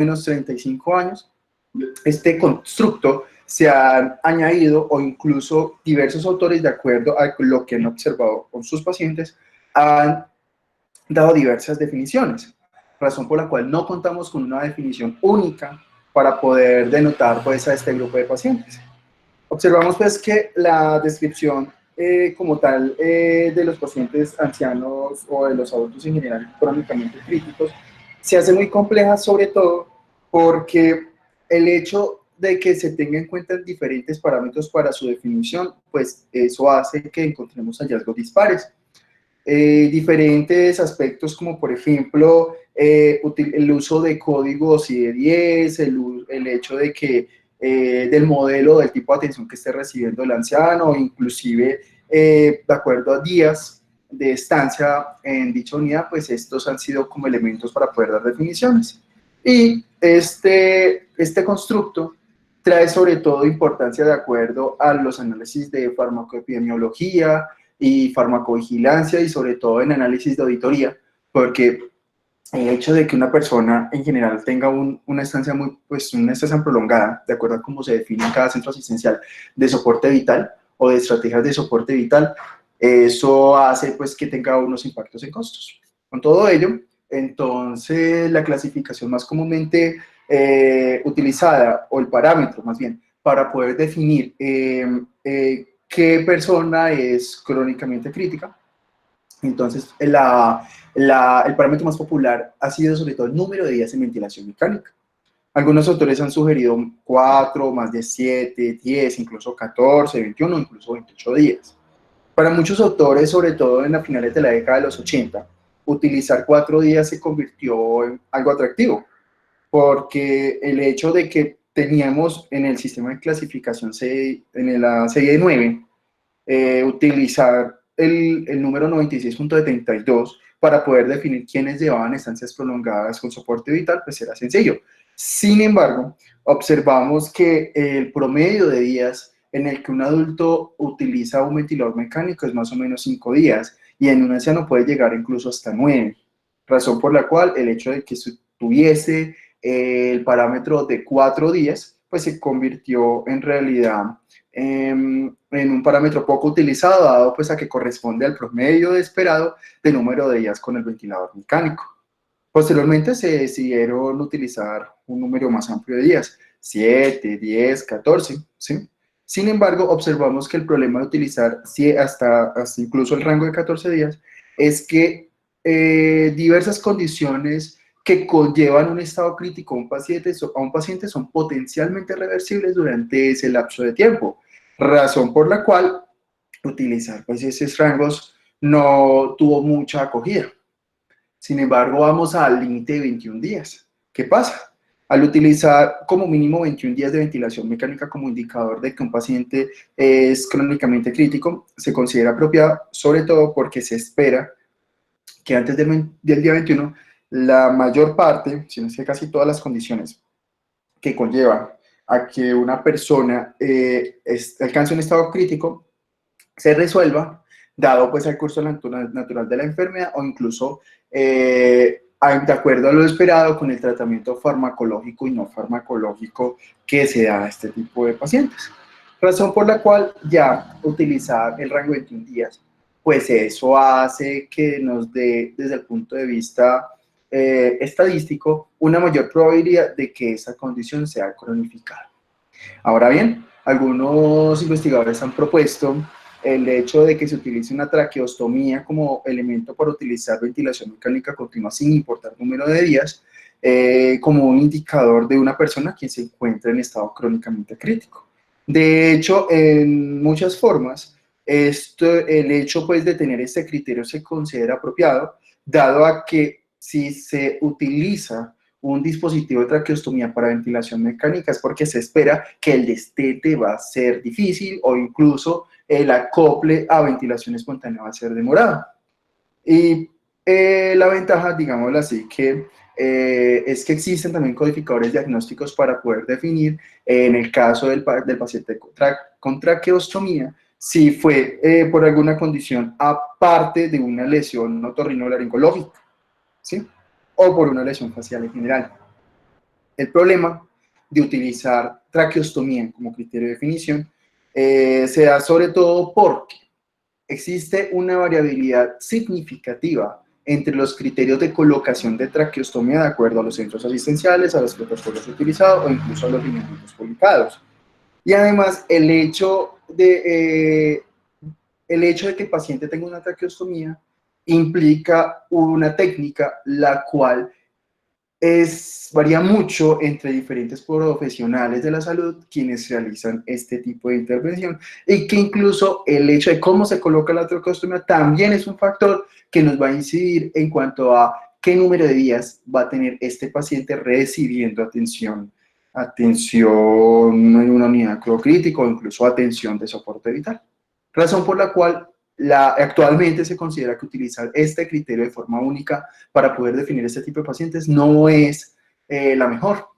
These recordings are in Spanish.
menos 35 años. Este constructo se han añadido, o incluso diversos autores, de acuerdo a lo que han observado con sus pacientes, han dado diversas definiciones, razón por la cual no contamos con una definición única para poder denotar pues a este grupo de pacientes. Observamos pues que la descripción como tal de los pacientes ancianos o de los adultos en general crónicamente críticos se hace muy compleja, sobre todo porque el hecho de que se tengan en cuenta diferentes parámetros para su definición, pues eso hace que encontremos hallazgos dispares. Diferentes aspectos como por ejemplo el uso de códigos IE10, el hecho de que del modelo, del tipo de atención que esté recibiendo el anciano, inclusive de acuerdo a días de estancia en dicha unidad, pues estos han sido como elementos para poder dar definiciones. Y este constructo trae sobre todo importancia de acuerdo a los análisis de farmacoepidemiología y farmacovigilancia, y sobre todo en análisis de auditoría, porque el hecho de que una persona en general tenga una estancia una estancia prolongada, de acuerdo a cómo se define en cada centro asistencial, de soporte vital o de estrategias de soporte vital, eso hace pues que tenga unos impactos en costos. Con todo ello, entonces la clasificación más comúnmente utilizada, o el parámetro más bien, para poder definir qué persona es crónicamente crítica, entonces el parámetro más popular ha sido sobre todo el número de días en ventilación mecánica. Algunos autores han sugerido 4, más de 7, 10, incluso 14, 21, incluso 28 días. Para muchos autores, sobre todo en las finales de la década de los 80, utilizar 4 días se convirtió en algo atractivo, porque el hecho de que teníamos en el sistema de clasificación, en la serie 9, utilizar el número 96.72 para poder definir quiénes llevaban estancias prolongadas con soporte vital, pues era sencillo. Sin embargo, observamos que el promedio de días en el que un adulto utiliza un ventilador mecánico es más o menos 5 días, y en un anciano puede llegar incluso hasta 9, razón por la cual el hecho de que tuviese el parámetro de 4 días, pues se convirtió en realidad en un parámetro poco utilizado, dado pues a que corresponde al promedio esperado de número de días con el ventilador mecánico. Posteriormente se decidieron utilizar un número más amplio de días, 7, 10, 14, ¿sí? Sin embargo, observamos que el problema de utilizar hasta incluso el rango de 14 días es que diversas condiciones que conllevan un estado crítico a un paciente son potencialmente reversibles durante ese lapso de tiempo, razón por la cual utilizar pues esos rangos no tuvo mucha acogida. Sin embargo, vamos al límite de 21 días. ¿Qué pasa? Al utilizar como mínimo 21 días de ventilación mecánica como indicador de que un paciente es crónicamente crítico, se considera apropiado, sobre todo porque se espera que antes del día 21, la mayor parte, si no es que casi todas las condiciones que conllevan a que una persona alcance un estado crítico se resuelva, dado pues el curso natural de la enfermedad, o incluso de acuerdo a lo esperado con el tratamiento farmacológico y no farmacológico que se da a este tipo de pacientes. Razón por la cual ya utilizar el rango de 21 días, pues eso hace que nos dé, desde el punto de vista estadístico, una mayor probabilidad de que esa condición sea cronificada. Ahora bien, algunos investigadores han propuesto el hecho de que se utilice una traqueostomía como elemento para utilizar ventilación mecánica continua sin importar número de días, como un indicador de una persona que se encuentra en estado crónicamente crítico. De hecho, en muchas formas, el hecho pues, de tener este criterio se considera apropiado, dado a que si se utiliza un dispositivo de traqueostomía para ventilación mecánica es porque se espera que el destete va a ser difícil, o incluso el acople a ventilación espontánea va a ser demorado. Y la ventaja, digámoslo así, es que existen también codificadores diagnósticos para poder definir, en el caso del paciente con traqueostomía, si fue por alguna condición aparte de una lesión otorrinolaringológica, ¿sí? O por una lesión facial en general. El problema de utilizar traqueostomía como criterio de definición se da sobre todo porque existe una variabilidad significativa entre los criterios de colocación de traqueostomía de acuerdo a los centros asistenciales, a los protocolos utilizados o incluso a los lineamientos publicados. Y además, el hecho de que el paciente tenga una traqueostomía implica una técnica la cual varía mucho entre diferentes profesionales de la salud quienes realizan este tipo de intervención, y que incluso el hecho de cómo se coloca la traqueostomía también es un factor que nos va a incidir en cuanto a qué número de días va a tener este paciente recibiendo atención en una unidad crítica o incluso atención de soporte vital. Razón por la cual actualmente se considera que utilizar este criterio de forma única para poder definir este tipo de pacientes no es la mejor.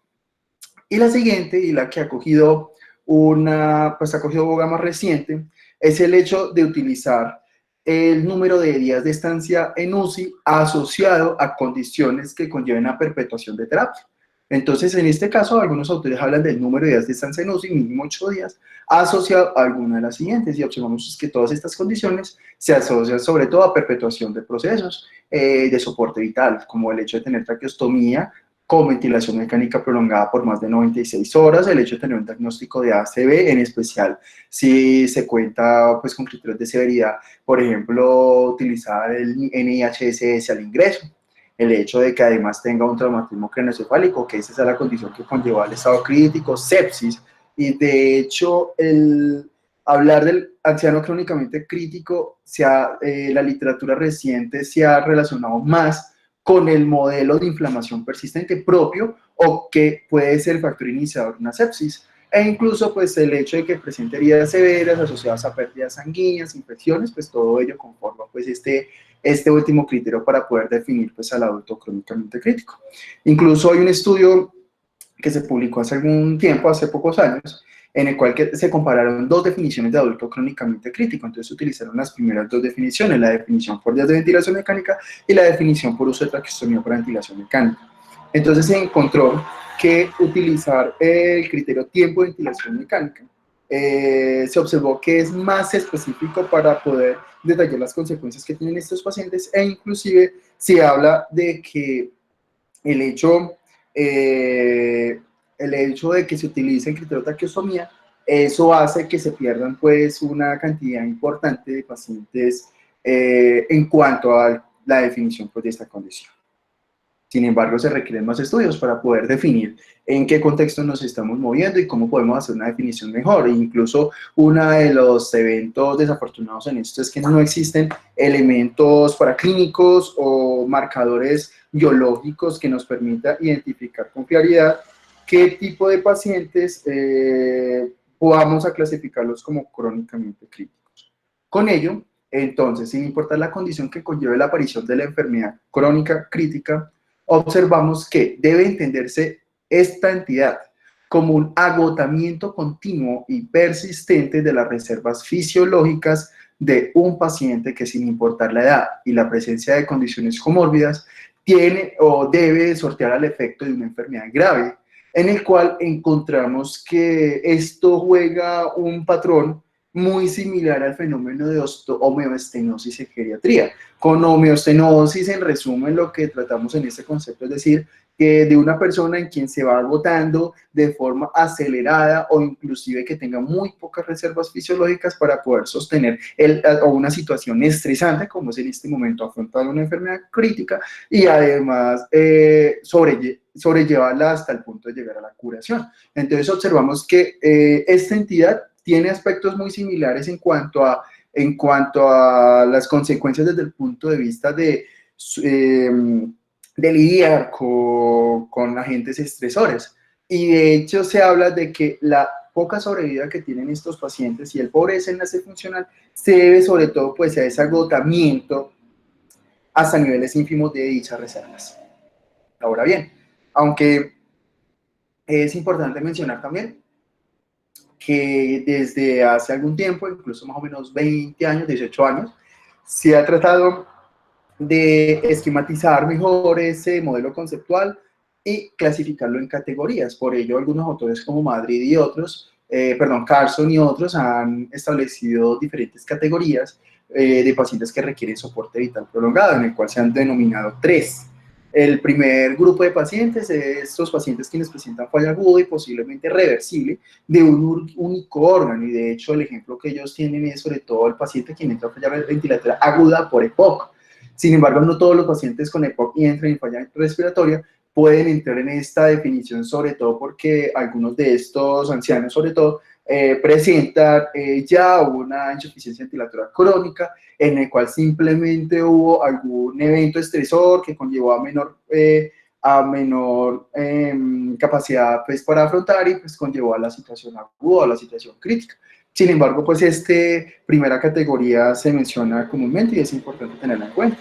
Y la siguiente, y la que ha cogido boga más reciente, es el hecho de utilizar el número de días de estancia en UCI asociado a condiciones que conlleven a perpetuación de terapia. Entonces, en este caso, algunos autores hablan del número de días de estancia en UCI, mínimo 8 días, asociado a alguna de las siguientes, y observamos que todas estas condiciones se asocian sobre todo a perpetuación de procesos de soporte vital, como el hecho de tener traqueostomía con ventilación mecánica prolongada por más de 96 horas, el hecho de tener un diagnóstico de ACV, en especial si se cuenta pues, con criterios de severidad, por ejemplo, utilizar el NIHSS al ingreso, el hecho de que además tenga un traumatismo craneoencefálico, que esa es la condición que conlleva al estado crítico, sepsis, y de hecho el hablar del anciano crónicamente crítico, la literatura reciente se ha relacionado más con el modelo de inflamación persistente propio o que puede ser el factor iniciador de una sepsis. E incluso pues el hecho de que presente heridas severas asociadas a pérdidas sanguíneas, infecciones, pues todo ello conforma pues este último criterio para poder definir pues al adulto crónicamente crítico. Incluso hay un estudio que se publicó hace algún tiempo, hace pocos años, en el cual se compararon dos definiciones de adulto crónicamente crítico. Entonces utilizaron las primeras dos definiciones, la definición por días de ventilación mecánica y la definición por uso de traqueostomía por ventilación mecánica. Entonces se encontró que utilizar el criterio tiempo de ventilación mecánica se observó que es más específico para poder detallar las consecuencias que tienen estos pacientes, e inclusive se habla de que el hecho de que se utilice el criterio de traqueostomía, eso hace que se pierdan pues una cantidad importante de pacientes en cuanto a la definición pues, de esta condición. Sin embargo, se requieren más estudios para poder definir en qué contexto nos estamos moviendo y cómo podemos hacer una definición mejor. E incluso uno de los eventos desafortunados en esto es que no existen elementos paraclínicos o marcadores biológicos que nos permita identificar con claridad qué tipo de pacientes podamos a clasificarlos como crónicamente críticos. Con ello, entonces, sin importar la condición que conlleve la aparición de la enfermedad crónica crítica, observamos que debe entenderse esta entidad como un agotamiento continuo y persistente de las reservas fisiológicas de un paciente que, sin importar la edad y la presencia de condiciones comórbidas, tiene o debe sortear al efecto de una enfermedad grave, en el cual encontramos que esto juega un patrón muy similar al fenómeno de homeostenosis en geriatría. Con homeostenosis, en resumen, lo que tratamos en este concepto es decir, que de una persona en quien se va agotando de forma acelerada o inclusive que tenga muy pocas reservas fisiológicas para poder sostener o una situación estresante, como es en este momento afrontar una enfermedad crítica, y además sobrellevarla hasta el punto de llegar a la curación. Entonces observamos que esta entidad tiene aspectos muy similares en cuanto a las consecuencias desde el punto de vista de lidiar con agentes estresores. Y de hecho se habla de que la poca sobrevida que tienen estos pacientes y el pobre desenlace funcional se debe sobre todo pues a ese agotamiento hasta niveles ínfimos de dichas reservas. Ahora bien, aunque es importante mencionar también que desde hace algún tiempo, incluso más o menos 20 años, 18 años, se ha tratado de esquematizar mejor ese modelo conceptual y clasificarlo en categorías. Por ello, algunos autores como Madrid y otros, Carson y otros han establecido diferentes categorías de pacientes que requieren soporte vital prolongado, en el cual se han denominado tres. El primer grupo de pacientes es estos pacientes quienes presentan falla aguda y posiblemente reversible de un único órgano, y de hecho el ejemplo que ellos tienen es sobre todo el paciente quien entra a falla ventilatoria aguda por EPOC. Sin embargo, no todos los pacientes con EPOC y entran en falla respiratoria pueden entrar en esta definición, sobre todo porque algunos de estos ancianos, sobre todo, presentan ya una insuficiencia ventilatoria crónica, en el cual simplemente hubo algún evento estresor que conllevó a menor capacidad pues, para afrontar y pues conllevó a la situación aguda, a la situación crítica. Sin embargo, pues primera categoría se menciona comúnmente y es importante tenerla en cuenta.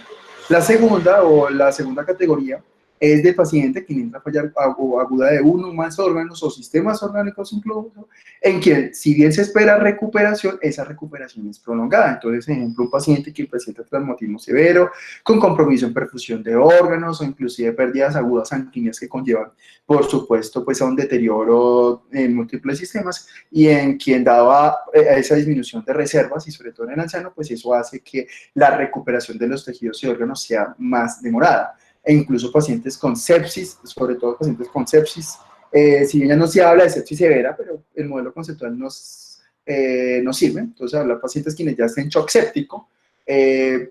La segunda categoría es de paciente que entra a fallar aguda de uno o más órganos o sistemas orgánicos incluso, en quien, si bien se espera recuperación, esa recuperación es prolongada. Entonces, ejemplo, un paciente que presenta traumatismo severo, con compromiso en perfusión de órganos o inclusive pérdidas agudas sanguíneas que conllevan, por supuesto, pues a un deterioro en múltiples sistemas, y en quien daba esa disminución de reservas, y sobre todo en el anciano, pues eso hace que la recuperación de los tejidos y órganos sea más demorada. E incluso pacientes con sepsis, sobre todo pacientes con sepsis, si bien ya no se habla de sepsis severa, pero el modelo conceptual nos sirve. Entonces, hablar de pacientes quienes ya estén en shock séptico,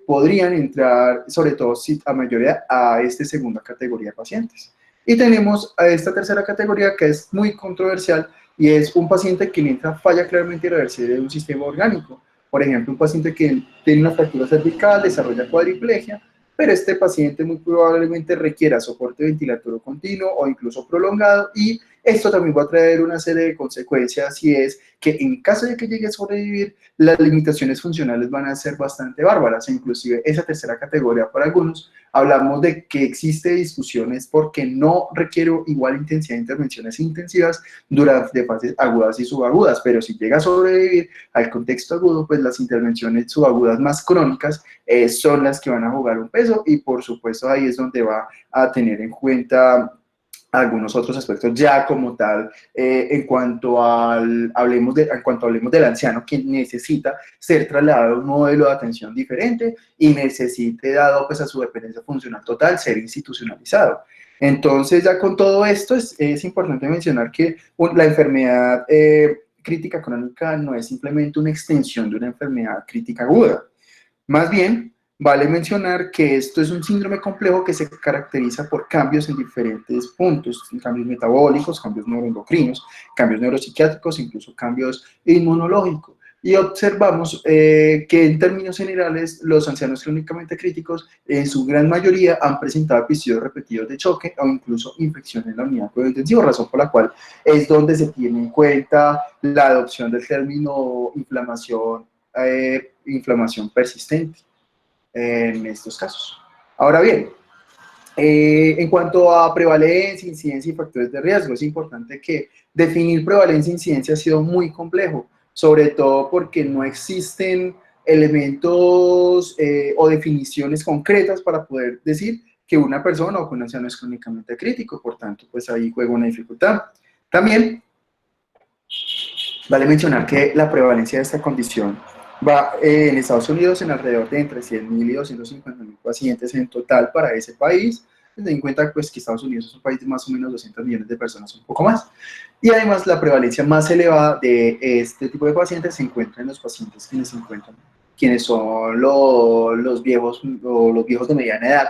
podrían entrar, sobre todo si a mayoría, a esta segunda categoría de pacientes. Y tenemos a esta tercera categoría que es muy controversial, y es un paciente que entra falla claramente irreversible de un sistema orgánico. Por ejemplo, un paciente que tiene una fractura cervical, desarrolla cuadriplegia, pero este paciente muy probablemente requiera soporte ventilatorio continuo o incluso prolongado, y esto también va a traer una serie de consecuencias, y es que en caso de que llegue a sobrevivir, las limitaciones funcionales van a ser bastante bárbaras. E inclusive esa tercera categoría para algunos, hablamos de que existe discusiones porque no requiere igual intensidad de intervenciones intensivas durante fases agudas y subagudas, pero si llega a sobrevivir al contexto agudo, pues las intervenciones subagudas más crónicas son las que van a jugar un peso, y por supuesto ahí es donde va a tener en cuenta algunos otros aspectos ya como tal, en cuanto hablemos del anciano, que necesita ser trasladado a un modelo de atención diferente y necesite, dado pues a su dependencia funcional total, ser institucionalizado. Entonces, ya con todo esto, es importante mencionar que la enfermedad crítica crónica no es simplemente una extensión de una enfermedad crítica aguda. Más bien, vale mencionar que esto es un síndrome complejo que se caracteriza por cambios en diferentes puntos, cambios metabólicos, cambios neuroendocrinos, cambios neuropsiquiátricos, incluso cambios inmunológicos. Y observamos que en términos generales los ancianos crónicamente críticos en su gran mayoría han presentado episodios repetidos de choque o incluso infección en la unidad de cuidado intensivo, razón por la cual es donde se tiene en cuenta la adopción del término inflamación persistente en estos casos. Ahora bien, en cuanto a prevalencia, incidencia y factores de riesgo, es importante que definir prevalencia e incidencia ha sido muy complejo, sobre todo porque no existen elementos o definiciones concretas para poder decir que una persona o que un anciano es crónicamente crítico. Por tanto, pues ahí juega una dificultad. También vale mencionar que la prevalencia de esta condición va en Estados Unidos en alrededor de entre 100.000 y 250.000 pacientes en total para ese país. Ten en cuenta pues, que Estados Unidos es un país de más o menos 200 millones de personas, un poco más. Y además la prevalencia más elevada de este tipo de pacientes se encuentra en los pacientes quienes son los viejos de mediana edad.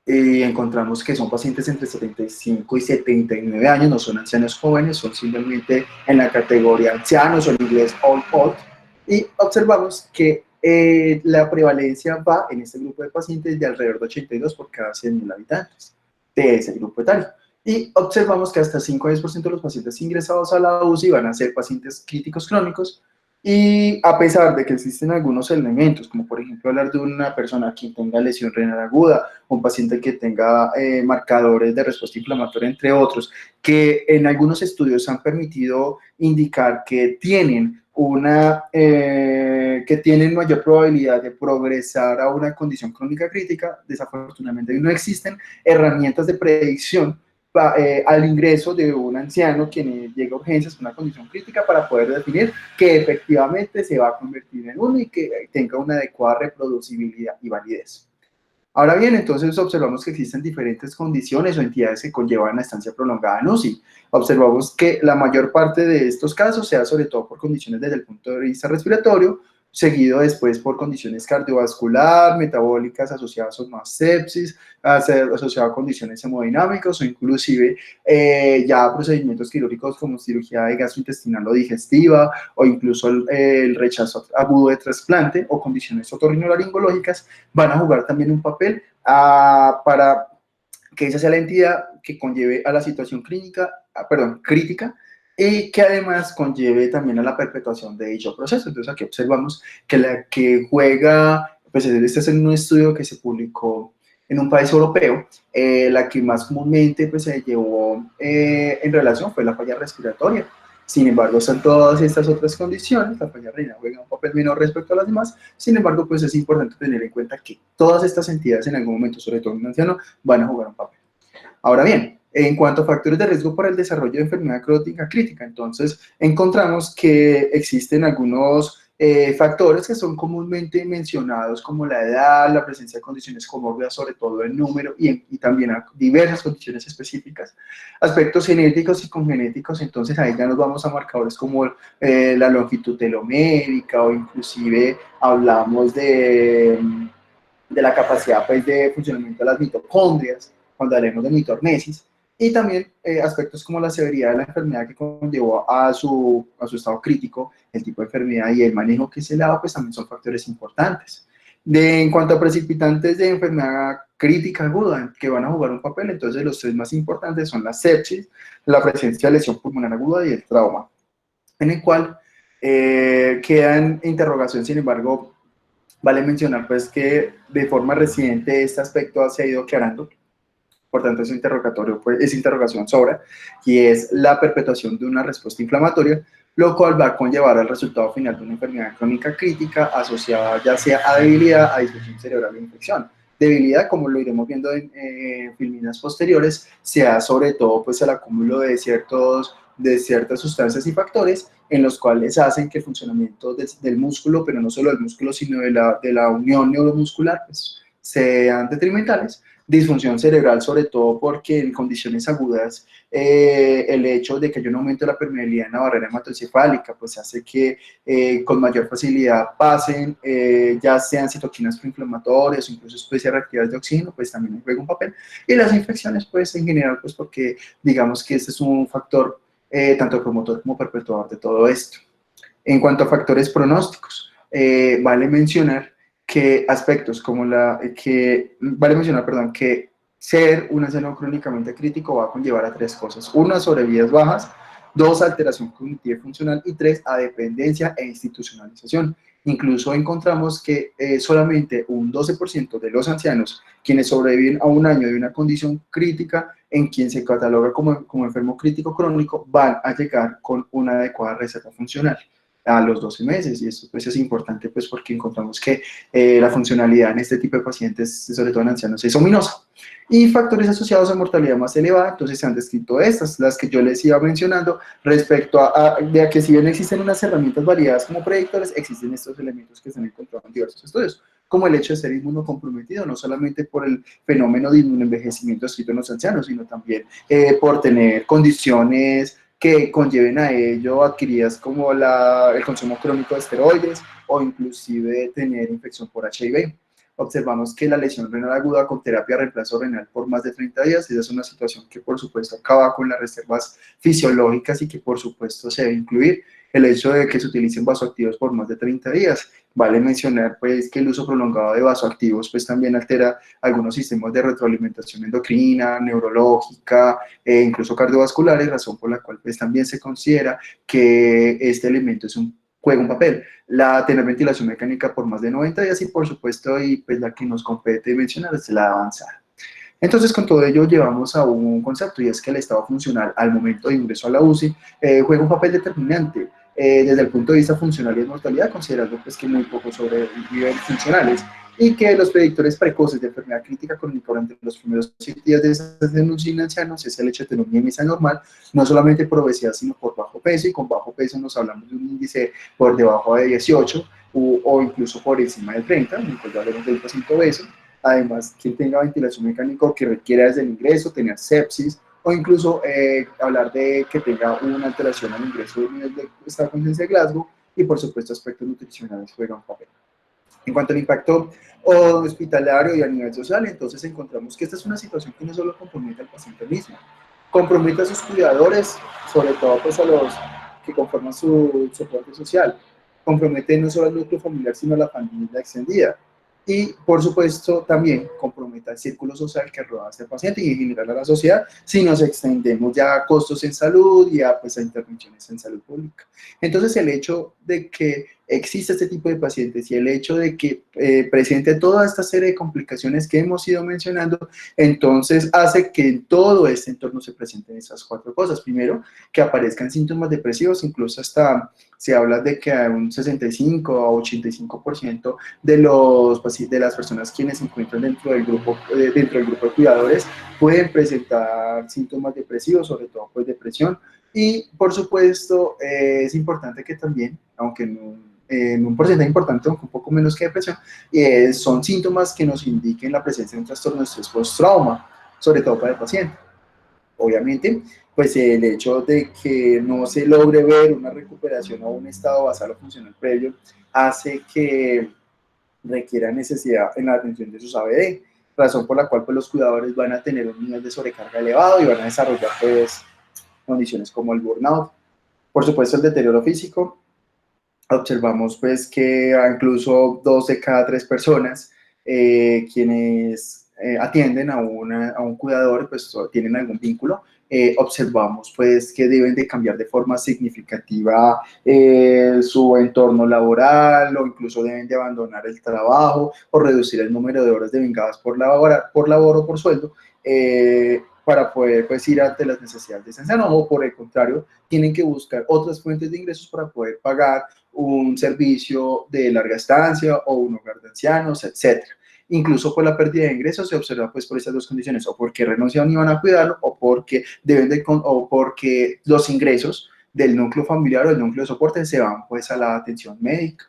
Y encontramos que son pacientes entre 75 y 79 años, no son ancianos jóvenes, son simplemente en la categoría ancianos o en inglés old, y observamos que la prevalencia va en este grupo de pacientes de alrededor de 82 por cada 100.000 habitantes de ese grupo etario. Y observamos que hasta 5 a 10% de los pacientes ingresados a la UCI van a ser pacientes críticos crónicos. Y a pesar de que existen algunos elementos, como por ejemplo hablar de una persona que tenga lesión renal aguda, un paciente que tenga marcadores de respuesta inflamatoria, entre otros, que en algunos estudios han permitido indicar que tienen mayor probabilidad de progresar a una condición crónica crítica, desafortunadamente no existen herramientas de predicción al ingreso de un anciano quien llega a urgencias con una condición crítica para poder definir que efectivamente se va a convertir en uno y que tenga una adecuada reproducibilidad y validez. Ahora bien, entonces observamos que existen diferentes condiciones o entidades que conllevan la estancia prolongada en UCI. Observamos que la mayor parte de estos casos se da sobre todo por condiciones desde el punto de vista respiratorio, seguido después por condiciones cardiovascular, metabólicas asociadas a más sepsis, asociadas a condiciones hemodinámicas o inclusive ya procedimientos quirúrgicos como cirugía de gastrointestinal o digestiva o incluso el rechazo agudo de trasplante o condiciones otorrinolaringológicas van a jugar también un papel para que esa sea la entidad que conlleve a la situación crítica y que además conlleve también a la perpetuación de dicho proceso. Entonces aquí observamos que la que juega, pues este es un estudio que se publicó en un país europeo, la que más comúnmente pues, se llevó en relación fue la falla respiratoria. Sin embargo, están todas estas otras condiciones, la falla renal juega un papel menor respecto a las demás, sin embargo, pues es importante tener en cuenta que todas estas entidades en algún momento, sobre todo en un anciano, van a jugar un papel. Ahora bien, en cuanto a factores de riesgo para el desarrollo de enfermedad crónica crítica, entonces encontramos que existen algunos factores que son comúnmente mencionados como la edad, la presencia de condiciones comórbidas, sobre todo en número y también a diversas condiciones específicas, aspectos genéticos y congenéticos, entonces ahí ya nos vamos a marcadores como la longitud telomérica o inclusive hablamos de la capacidad pues, de funcionamiento de las mitocondrias, cuando hablemos de mitornesis, y también aspectos como la severidad de la enfermedad que conllevó a su estado crítico, el tipo de enfermedad y el manejo que se le da, pues también son factores importantes. En cuanto a precipitantes de enfermedad crítica aguda que van a jugar un papel, entonces los tres más importantes son la sepsis, la presencia de lesión pulmonar aguda y el trauma, en el cual queda en interrogación, sin embargo, vale mencionar pues que de forma reciente este aspecto se ha ido aclarando, por tanto ese interrogatorio, pues, esa interrogación sobra, y es la perpetuación de una respuesta inflamatoria, lo cual va a conllevar al resultado final de una enfermedad crónica crítica asociada ya sea a debilidad, a disfunción cerebral o infección. Debilidad, como lo iremos viendo en filminas posteriores, se da sobre todo pues el acúmulo de ciertas sustancias y factores en los cuales hacen que el funcionamiento del músculo, pero no solo del músculo, sino de la unión neuromuscular, pues, sean detrimentales. Disfunción cerebral, sobre todo porque en condiciones agudas, el hecho de que haya un aumento de la permeabilidad en la barrera hematoencefálica, pues hace que con mayor facilidad pasen, ya sean citoquinas proinflamatorias o incluso especies reactivas de oxígeno, pues también juega un papel. Y las infecciones, pues en general, pues porque digamos que este es un factor tanto promotor como perpetuador de todo esto. En cuanto a factores pronósticos, vale mencionar que aspectos como que ser un anciano crónicamente crítico va a conllevar a tres cosas. Una, sobrevidas bajas. Dos, alteración cognitiva y funcional. Y tres, a dependencia e institucionalización. Incluso encontramos que solamente un 12% de los ancianos quienes sobreviven a un año de una condición crítica en quien se cataloga como enfermo crítico crónico van a llegar con una adecuada receta funcional a los 12 meses, y esto pues es importante pues porque encontramos que la funcionalidad en este tipo de pacientes, sobre todo en ancianos, es ominosa. Y factores asociados a mortalidad más elevada, entonces se han descrito estas, las que yo les iba mencionando, respecto a que si bien existen unas herramientas validadas como predictores, existen estos elementos que se han encontrado en diversos estudios, como el hecho de ser inmunocomprometido, no solamente por el fenómeno de inmunoenvejecimiento escrito en los ancianos, sino también por tener condiciones que conlleven a ello adquiridas como el consumo crónico de esteroides o inclusive tener infección por HIV. Observamos que la lesión renal aguda con terapia de reemplazo renal por más de 30 días, esa es una situación que por supuesto acaba con las reservas fisiológicas y que por supuesto se debe incluir. El hecho de que se utilicen vasoactivos por más de 30 días. Vale mencionar pues que el uso prolongado de vasoactivos pues también altera algunos sistemas de retroalimentación endocrina, neurológica e incluso cardiovasculares, razón por la cual pues también se considera que este elemento juega un papel. Tener ventilación mecánica por más de 90 días y por supuesto, y pues la que nos compete mencionar es la avanzada. Entonces, con todo ello, llevamos a un concepto y es que el estado funcional al momento de ingreso a la UCI juega un papel determinante desde el punto de vista funcional y de mortalidad, considerando pues, que muy pocos sobreviven funcionales. y que los predictores precoces de enfermedad crítica crónica durante los primeros 7 días de esa denuncia en ancianos es el hecho de tener una IMSA normal, no solamente por obesidad, sino por bajo peso, y con bajo peso nos hablamos de un índice por debajo de 18 o incluso por encima de 30, entonces ya hablamos de un paciente obeso. Además, quien tenga ventilación mecánica o que requiera desde el ingreso, tener sepsis, o incluso hablar de que tenga una alteración al ingreso del nivel de estado de conciencia de Glasgow, y por supuesto aspectos nutricionales juegan un papel. En cuanto al impacto hospitalario y a nivel social, entonces encontramos que esta es una situación que no solo compromete al paciente mismo, compromete a sus cuidadores, sobre todo pues a los que conforman su soporte social, compromete no solo al núcleo familiar, sino a la familia extendida. Y, por supuesto, también compromete al círculo social que rodea a este paciente y en general a la sociedad, si nos extendemos ya a costos en salud y a, pues, a intervenciones en salud pública. Entonces, el hecho de que existe este tipo de pacientes y el hecho de que presente toda esta serie de complicaciones que hemos ido mencionando, entonces hace que en todo este entorno se presenten esas 4 cosas. Primero, que aparezcan síntomas depresivos, incluso hasta se habla de que un 65 a 85% de las personas quienes se encuentran dentro del grupo de cuidadores pueden presentar síntomas depresivos, sobre todo pues depresión. Y por supuesto es importante que también, aunque en un porcentaje importante, aunque un poco menos que depresión, son síntomas que nos indiquen la presencia de un trastorno de estrés post-trauma, sobre todo para el paciente. Obviamente, pues el hecho de que no se logre ver una recuperación o un estado basal o funcional previo hace que requiera necesidad en la atención de sus ABD, razón por la cual pues, los cuidadores van a tener un nivel de sobrecarga elevado y van a desarrollar pues, condiciones como el burnout. Por supuesto, el deterioro físico. Observamos pues que incluso 2 de cada 3 personas quienes atienden a un cuidador pues tienen algún vínculo. Observamos pues que deben de cambiar de forma significativa su entorno laboral, o incluso deben de abandonar el trabajo o reducir el número de horas devengadas por labor o por sueldo, para poder pues, ir ante las necesidades de ese anciano, o por el contrario, tienen que buscar otras fuentes de ingresos para poder pagar un servicio de larga estancia o un hogar de ancianos, etc. Incluso por la pérdida de ingresos se observa pues por esas 2 condiciones, o porque renuncian y van a cuidarlo, o porque o porque los ingresos del núcleo familiar o del núcleo de soporte se van pues a la atención médica.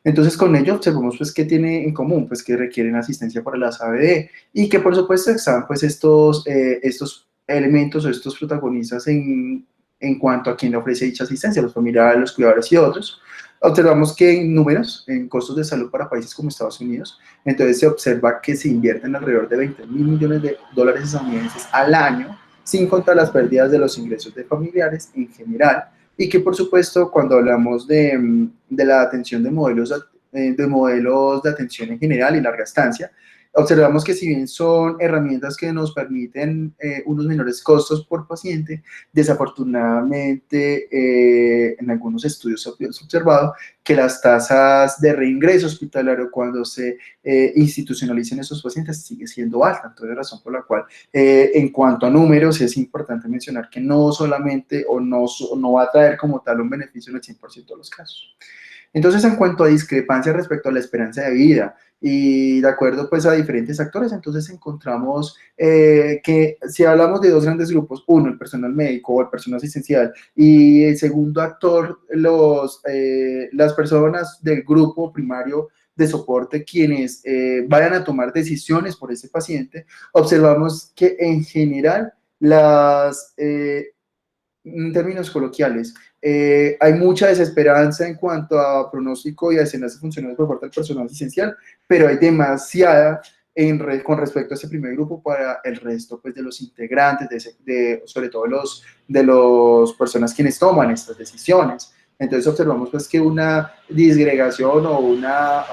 Entonces, con ello observamos pues qué tiene en común, pues que requieren asistencia para las ABD y que por supuesto están pues estos elementos o estos protagonistas en cuanto a quién le ofrece dicha asistencia, los familiares, los cuidadores y otros. Observamos que en números, en costos de salud para países como Estados Unidos, entonces se observa que se invierten alrededor de 20.000 millones de dólares estadounidenses al año, sin contar las pérdidas de los ingresos de familiares en general, y que por supuesto cuando hablamos de la atención de modelos de atención en general y larga estancia, observamos que si bien son herramientas que nos permiten unos menores costos por paciente, desafortunadamente en algunos estudios se ha observado que las tasas de reingreso hospitalario cuando se institucionalicen esos pacientes sigue siendo alta. Entonces, razón por la cual en cuanto a números es importante mencionar que no solamente o no va a traer como tal un beneficio en el 100% de los casos. Entonces, en cuanto a discrepancia respecto a la esperanza de vida y de acuerdo pues a diferentes actores, entonces encontramos que si hablamos de 2 grandes grupos, uno, el personal médico o el personal asistencial, y el segundo actor, las personas del grupo primario de soporte, quienes vayan a tomar decisiones por ese paciente, observamos que en general en términos coloquiales, hay mucha desesperanza en cuanto a pronóstico y a escenas funcionales por parte del personal asistencial, pero hay demasiada con respecto a ese primer grupo para el resto pues, de los integrantes, sobre todo de los personas quienes toman estas decisiones. Entonces observamos pues, que una disgregación o una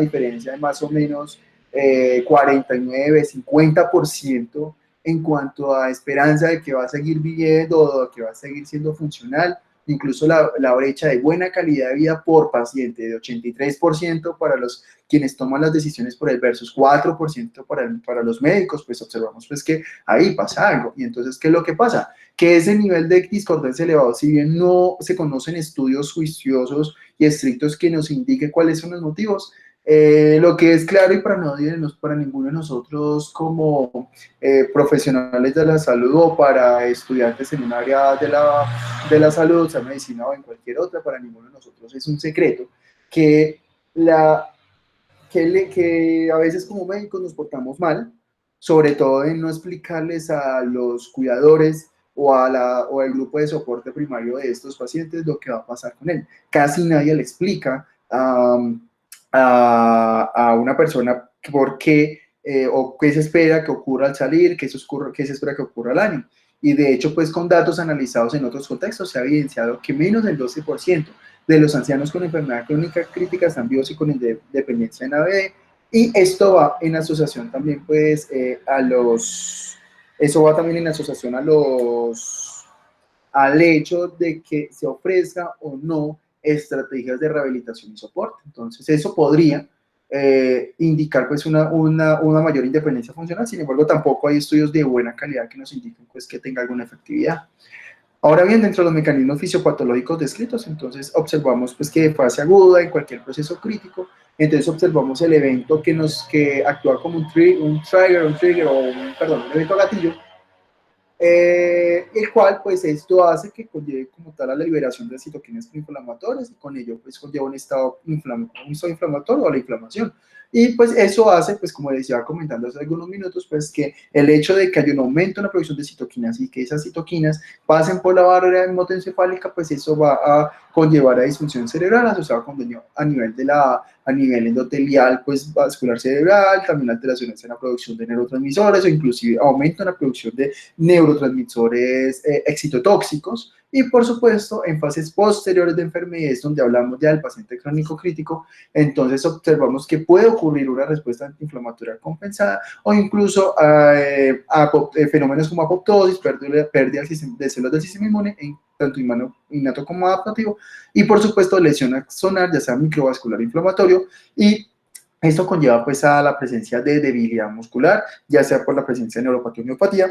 diferencia de más o menos 49-50% en cuanto a esperanza de que va a seguir viviendo o de que va a seguir siendo funcional, incluso la brecha de buena calidad de vida por paciente de 83% para los quienes toman las decisiones por el versus 4% para los médicos, pues observamos pues que ahí pasa algo. Y entonces, ¿qué es lo que pasa? Que ese nivel de discordancia elevado, si bien no se conocen estudios juiciosos y estrictos que nos indiquen cuáles son los motivos, Lo que es claro y para nadie, para ninguno de nosotros como profesionales de la salud o para estudiantes en un área de la salud, sea medicina o en cualquier otra, para ninguno de nosotros es un secreto que, que a veces como médicos nos portamos mal, sobre todo en no explicarles a los cuidadores o al grupo de soporte primario de estos pacientes lo que va a pasar con él. Casi nadie le explica a una persona por qué o qué se espera que ocurra al salir, qué se espera que ocurra al año. Y de hecho, pues con datos analizados en otros contextos se ha evidenciado que menos del 12% de los ancianos con enfermedad crónica crítica están vivos y con dependencia en ABD. Y esto va en asociación también, pues, eso va también en asociación al hecho de que se ofrezca o no estrategias de rehabilitación y soporte. Entonces, eso podría indicar pues una mayor independencia funcional. Sin embargo, tampoco hay estudios de buena calidad que nos indiquen pues que tenga alguna efectividad. Ahora bien, dentro de los mecanismos fisiopatológicos descritos, entonces observamos pues que de fase aguda en cualquier proceso crítico, entonces observamos el evento que actúa como un trigger o un evento gatillo, el cual pues esto hace que conlleve como tal a la liberación de citoquinas inflamatorias y con ello pues conlleva un estado inflamatorio o la inflamación. Y pues eso hace, pues como les iba comentando hace algunos minutos, pues que el hecho de que haya un aumento en la producción de citoquinas y que esas citoquinas pasen por la barrera hemotoencefálica, pues eso va a conllevar a disfunción cerebral asociada con daño a nivel endotelial, pues vascular cerebral, también alteraciones en la producción de neurotransmisores o inclusive aumento en la producción de neurotransmisores excitotóxicos y por supuesto en fases posteriores de enfermedades donde hablamos ya del paciente crónico crítico, entonces observamos que puede ocurrir una respuesta antiinflamatoria compensada o incluso fenómenos como apoptosis, pérdida de células del sistema inmune, tanto innato como adaptativo, y por supuesto lesión axonal, ya sea microvascular inflamatorio, y esto conlleva pues a la presencia de debilidad muscular, ya sea por la presencia de neuropatía o miopatía,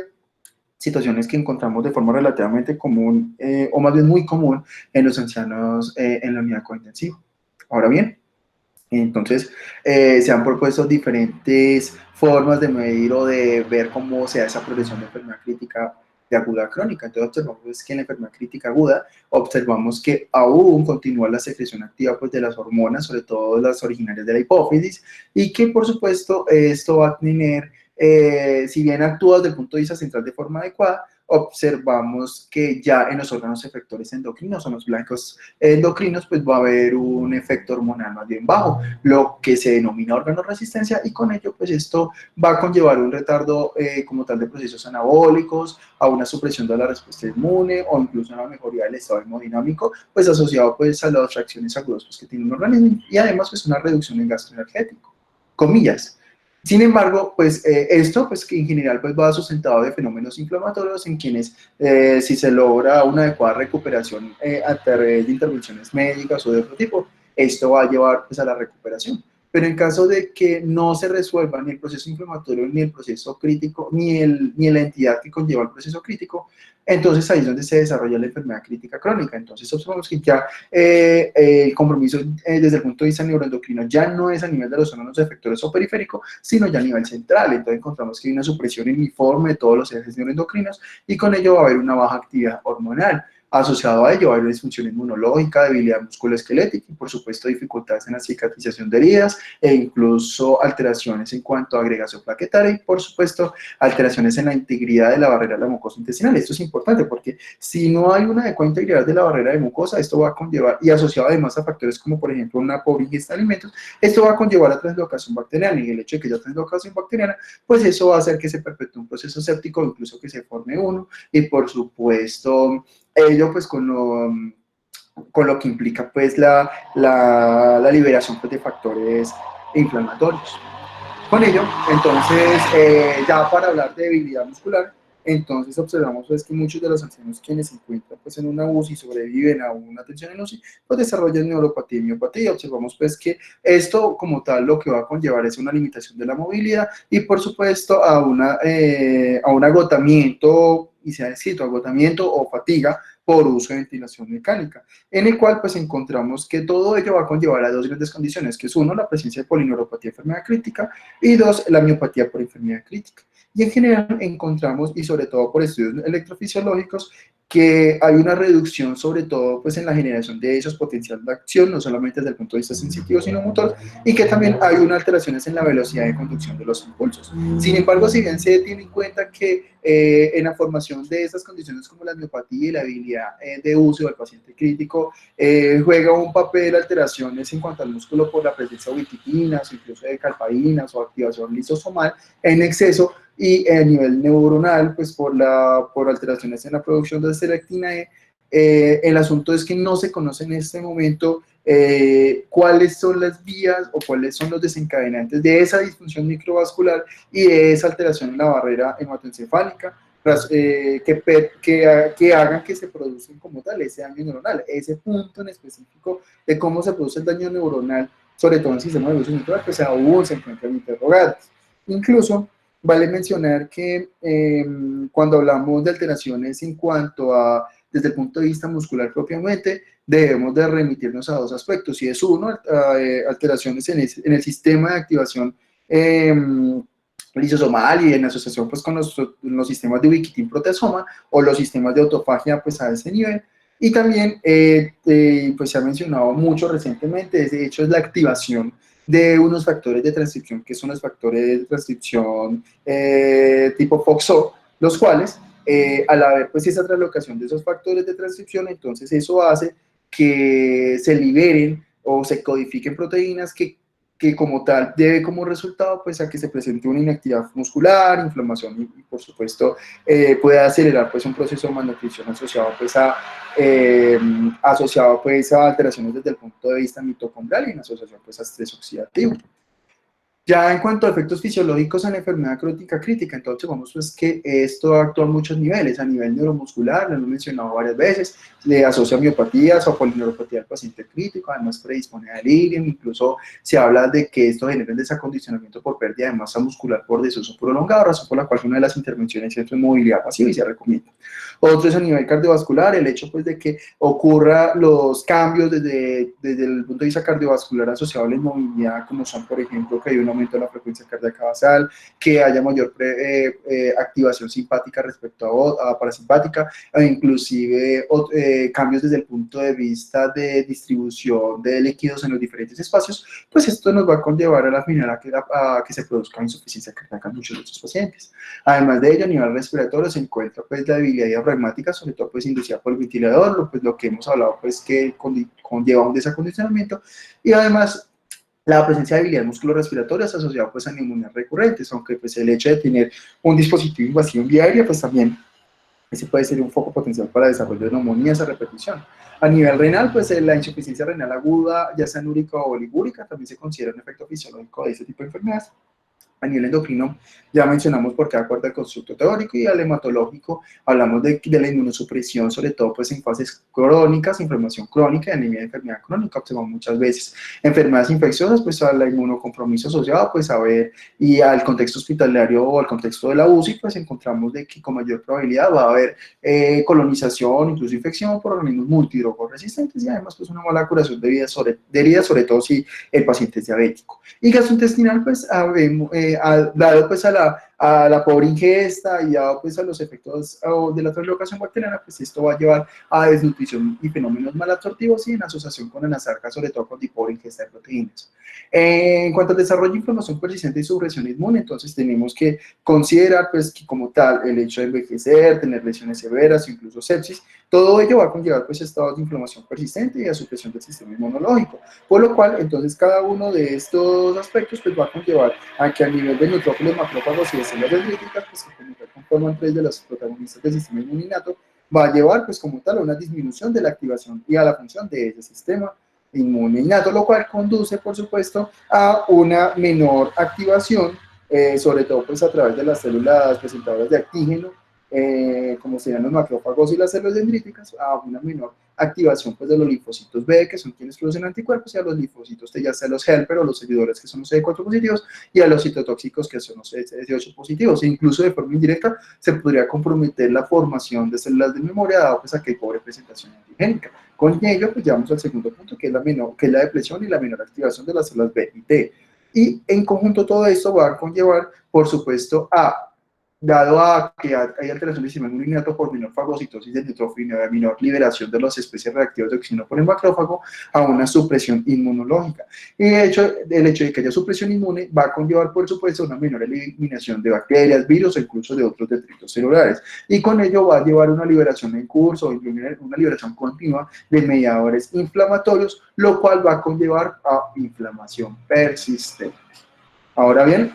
situaciones que encontramos de forma relativamente común, o más bien muy común, en los ancianos en la unidad cointensiva. Ahora bien, entonces se han propuesto diferentes formas de medir o de ver cómo se da esa progresión de enfermedad crítica de aguda a crónica. Entonces observamos que en la enfermedad crítica aguda observamos que aún continúa la secreción activa pues, de las hormonas, sobre todo las originarias de la hipófisis, y que por supuesto esto va a tener, si bien actúa desde el punto de vista central de forma adecuada, observamos que ya en los órganos efectores endocrinos o en los blancos endocrinos, pues va a haber un efecto hormonal más bien bajo, lo que se denomina organoresistencia, y con ello, pues esto va a conllevar un retardo como tal de procesos anabólicos, a una supresión de la respuesta inmune o incluso a una mejoría del estado hemodinámico, pues asociado pues a las reacciones agudas pues, que tiene un organismo y además pues una reducción en gasto energético, comillas. Sin embargo, pues esto, pues que en general pues va sustentado de fenómenos inflamatorios en quienes si se logra una adecuada recuperación a través de intervenciones médicas o de otro tipo, esto va a llevar pues a la recuperación. Pero en caso de que no se resuelva ni el proceso inflamatorio, ni el proceso crítico, ni la entidad que conlleva el proceso crítico, entonces ahí es donde se desarrolla la enfermedad crítica crónica. Entonces observamos que ya el compromiso desde el punto de vista neuroendocrino ya no es a nivel de los órganos efectores o periférico, sino ya a nivel central. Entonces encontramos que hay una supresión uniforme de todos los ejes neuroendocrinos y con ello va a haber una baja actividad hormonal. Asociado a ello va a haber disfunción inmunológica, debilidad musculoesquelética y por supuesto dificultades en la cicatrización de heridas e incluso alteraciones en cuanto a agregación plaquetaria y por supuesto alteraciones en la integridad de la barrera de la mucosa intestinal. Esto es importante porque si no hay una adecuada integridad de la barrera de mucosa, esto va a conllevar, y asociado además a factores como por ejemplo una pobre ingesta de alimentos, esto va a conllevar a translocación bacteriana, y el hecho de que haya translocación bacteriana, pues eso va a hacer que se perpetúe un proceso séptico, incluso que se forme uno, y por supuesto ello pues con lo que implica pues la liberación pues, de factores inflamatorios. Con ello, entonces, ya para hablar de debilidad muscular, entonces observamos pues, que muchos de los ancianos quienes se encuentran pues, en una UCI y sobreviven a una atención en UCI, pues desarrollan neuropatía y miopatía. Observamos pues que esto como tal lo que va a conllevar es una limitación de la movilidad y por supuesto a un agotamiento, y se ha descrito agotamiento o fatiga por uso de ventilación mecánica, en el cual pues encontramos que todo ello va a conllevar a dos grandes condiciones, que es uno, la presencia de polineuropatía de enfermedad crítica, y dos, la miopatía por enfermedad crítica. Y en general encontramos, y sobre todo por estudios electrofisiológicos, que hay una reducción sobre todo pues en la generación de esos potenciales de acción, no solamente desde el punto de vista sensitivo sino motor, y que también hay unas alteraciones en la velocidad de conducción de los impulsos. Sin embargo, si bien se tiene en cuenta que en la formación de estas condiciones como la miopatía y la habilidad de uso del paciente crítico, juega un papel alteraciones en cuanto al músculo por la presencia de bitiquinas, incluso de calpaínas o activación lisosomal en exceso, y a nivel neuronal, pues por alteraciones en la producción de selectina E, el asunto es que no se conoce en este momento cuáles son las vías o cuáles son los desencadenantes de esa disfunción microvascular y de esa alteración en la barrera hematoencefálica, que hagan que se produzca como tal ese daño neuronal. Ese punto en específico de cómo se produce el daño neuronal, sobre todo en el sistema nervioso central, pues aún se encuentran interrogantes. Incluso vale mencionar que cuando hablamos de alteraciones en cuanto a, desde el punto de vista muscular propiamente, debemos de remitirnos a dos aspectos, y es uno, alteraciones en el sistema de activación lisosomal y en asociación pues con los sistemas de ubiquitin proteasoma o los sistemas de autofagia pues a ese nivel. Y también pues se ha mencionado mucho recientemente, de hecho es la activación de unos factores de transcripción que son los factores de transcripción tipo FOXO, los cuales al haber pues esa translocación de esos factores de transcripción, entonces eso hace que se liberen o se codifiquen proteínas que como tal debe como resultado pues a que se presente una inactividad muscular, inflamación y por supuesto puede acelerar pues un proceso de malnutrición asociado pues a alteraciones desde el punto de vista mitocondrial y en asociación pues a estrés oxidativo. Ya en cuanto a efectos fisiológicos en la enfermedad crónica crítica, entonces vamos pues que esto actúa a muchos niveles, a nivel neuromuscular, lo hemos mencionado varias veces, le asocia miopatías o polineuropatía al paciente crítico, además predispone a delirium, incluso se habla de que esto genera un desacondicionamiento por pérdida de masa muscular por desuso prolongado, razón por la cual una de las intervenciones es movilidad pasiva y se recomienda. Otro es a nivel cardiovascular, el hecho pues de que ocurra los cambios desde el punto de vista cardiovascular asociado a la inmovilidad, como son por ejemplo que hay un aumento de la frecuencia cardíaca basal, que haya mayor activación simpática respecto a parasimpática, e inclusive cambios desde el punto de vista de distribución de líquidos en los diferentes espacios, pues esto nos va a conllevar a la final a que se produzca insuficiencia cardíaca en muchos de estos pacientes. Además de ello, a nivel respiratorio se encuentra pues la debilidad diafragmática, sobre todo pues inducida por el ventilador, pues lo que hemos hablado pues que conlleva un desacondicionamiento, y además la presencia de debilidad musculo-respiratoria es asociada pues a neumonías recurrentes, aunque pues el hecho de tener un dispositivo invasivo en vía aérea pues también ese puede ser un foco potencial para el desarrollo de neumonías a repetición. A nivel renal, pues la insuficiencia renal aguda, ya sea anúrica o oligúrica, también se considera un efecto fisiológico de este tipo de enfermedades. A nivel endocrino, ya mencionamos por qué acuerda el constructo teórico, y al hematológico hablamos de la inmunosupresión, sobre todo pues en fases crónicas, inflamación crónica y anemia de enfermedad crónica, observamos muchas veces. Enfermedades infecciosas, pues al inmunocompromiso asociado, pues a ver, y al contexto hospitalario o al contexto de la UCI, pues encontramos de que con mayor probabilidad va a haber colonización, incluso infección por organismos multidrogoresistentes, y además pues una mala curación de heridas, sobre todo si el paciente es diabético. Y gastrointestinal, pues dado pues a la pobre ingesta y dado pues a los efectos de la translocación bacteriana, pues esto va a llevar a desnutrición y fenómenos malabsortivos y en asociación con la sarca, sobre todo con pobre ingesta de proteínas. En cuanto al desarrollo de inflamación persistente y supresión inmune, entonces tenemos que considerar pues que como tal el hecho de envejecer, tener lesiones severas, incluso sepsis, todo ello va a conllevar pues estados de inflamación persistente y a supresión del sistema inmunológico, por lo cual entonces cada uno de estos aspectos pues va a conllevar a que a nivel de neutrófilos, macrófagos y de células dendríticas, pues que como tal conforman tres de los protagonistas del sistema inmuninato, va a llevar pues como tal a una disminución de la activación y a la función de ese sistema inmune innato, lo cual conduce por supuesto a una menor activación, sobre todo pues a través de las células presentadoras de antígeno, como serían los macrófagos y las células dendríticas, a una menor activación pues, de los linfocitos B, que son quienes producen anticuerpos, y a los linfocitos T, ya sea los helper o los seguidores, que son los CD4 positivos, y a los citotóxicos, que son los CD8 positivos. E incluso de forma indirecta se podría comprometer la formación de células de memoria, dado pues a que hay pobre presentación antigénica. Con ello, pues llegamos al segundo punto, que es la depresión y la menor activación de las células B y T. Y en conjunto todo esto va a conllevar, por supuesto, dado a que hay alteración del sistema inmunitario por menor fagocitosis del neutrófilo y menor liberación de las especies reactivas de oxígeno por el macrófago, a una supresión inmunológica. Y de hecho, el hecho de que haya supresión inmune va a conllevar, por supuesto, una menor eliminación de bacterias, virus o incluso de otros detritos celulares. Y con ello va a llevar una liberación en curso, una liberación continua de mediadores inflamatorios, lo cual va a conllevar a inflamación persistente. Ahora bien,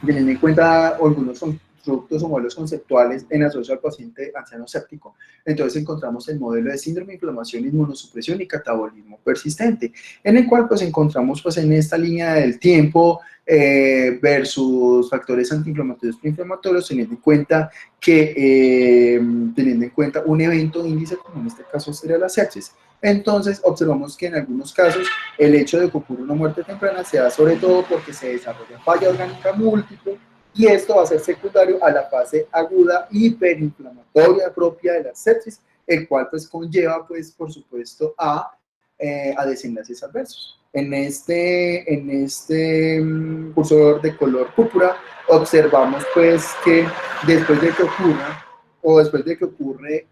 teniendo en cuenta algunos constructos o modelos conceptuales en asocio al paciente anciano séptico, entonces encontramos el modelo de síndrome, inflamación, inmunosupresión y catabolismo persistente, en el cual pues encontramos pues en esta línea del tiempo versus factores antiinflamatorios y proinflamatorios, teniendo en cuenta un evento índice, como en este caso sería la sepsis. Entonces observamos que en algunos casos el hecho de que ocurra una muerte temprana se da sobre todo porque se desarrolla falla orgánica múltiple, y esto va a ser secundario a la fase aguda hiperinflamatoria propia de la sepsis, el cual pues conlleva pues por supuesto a desenlaces adversos. En este cursor de color púrpura observamos pues que después de que ocurre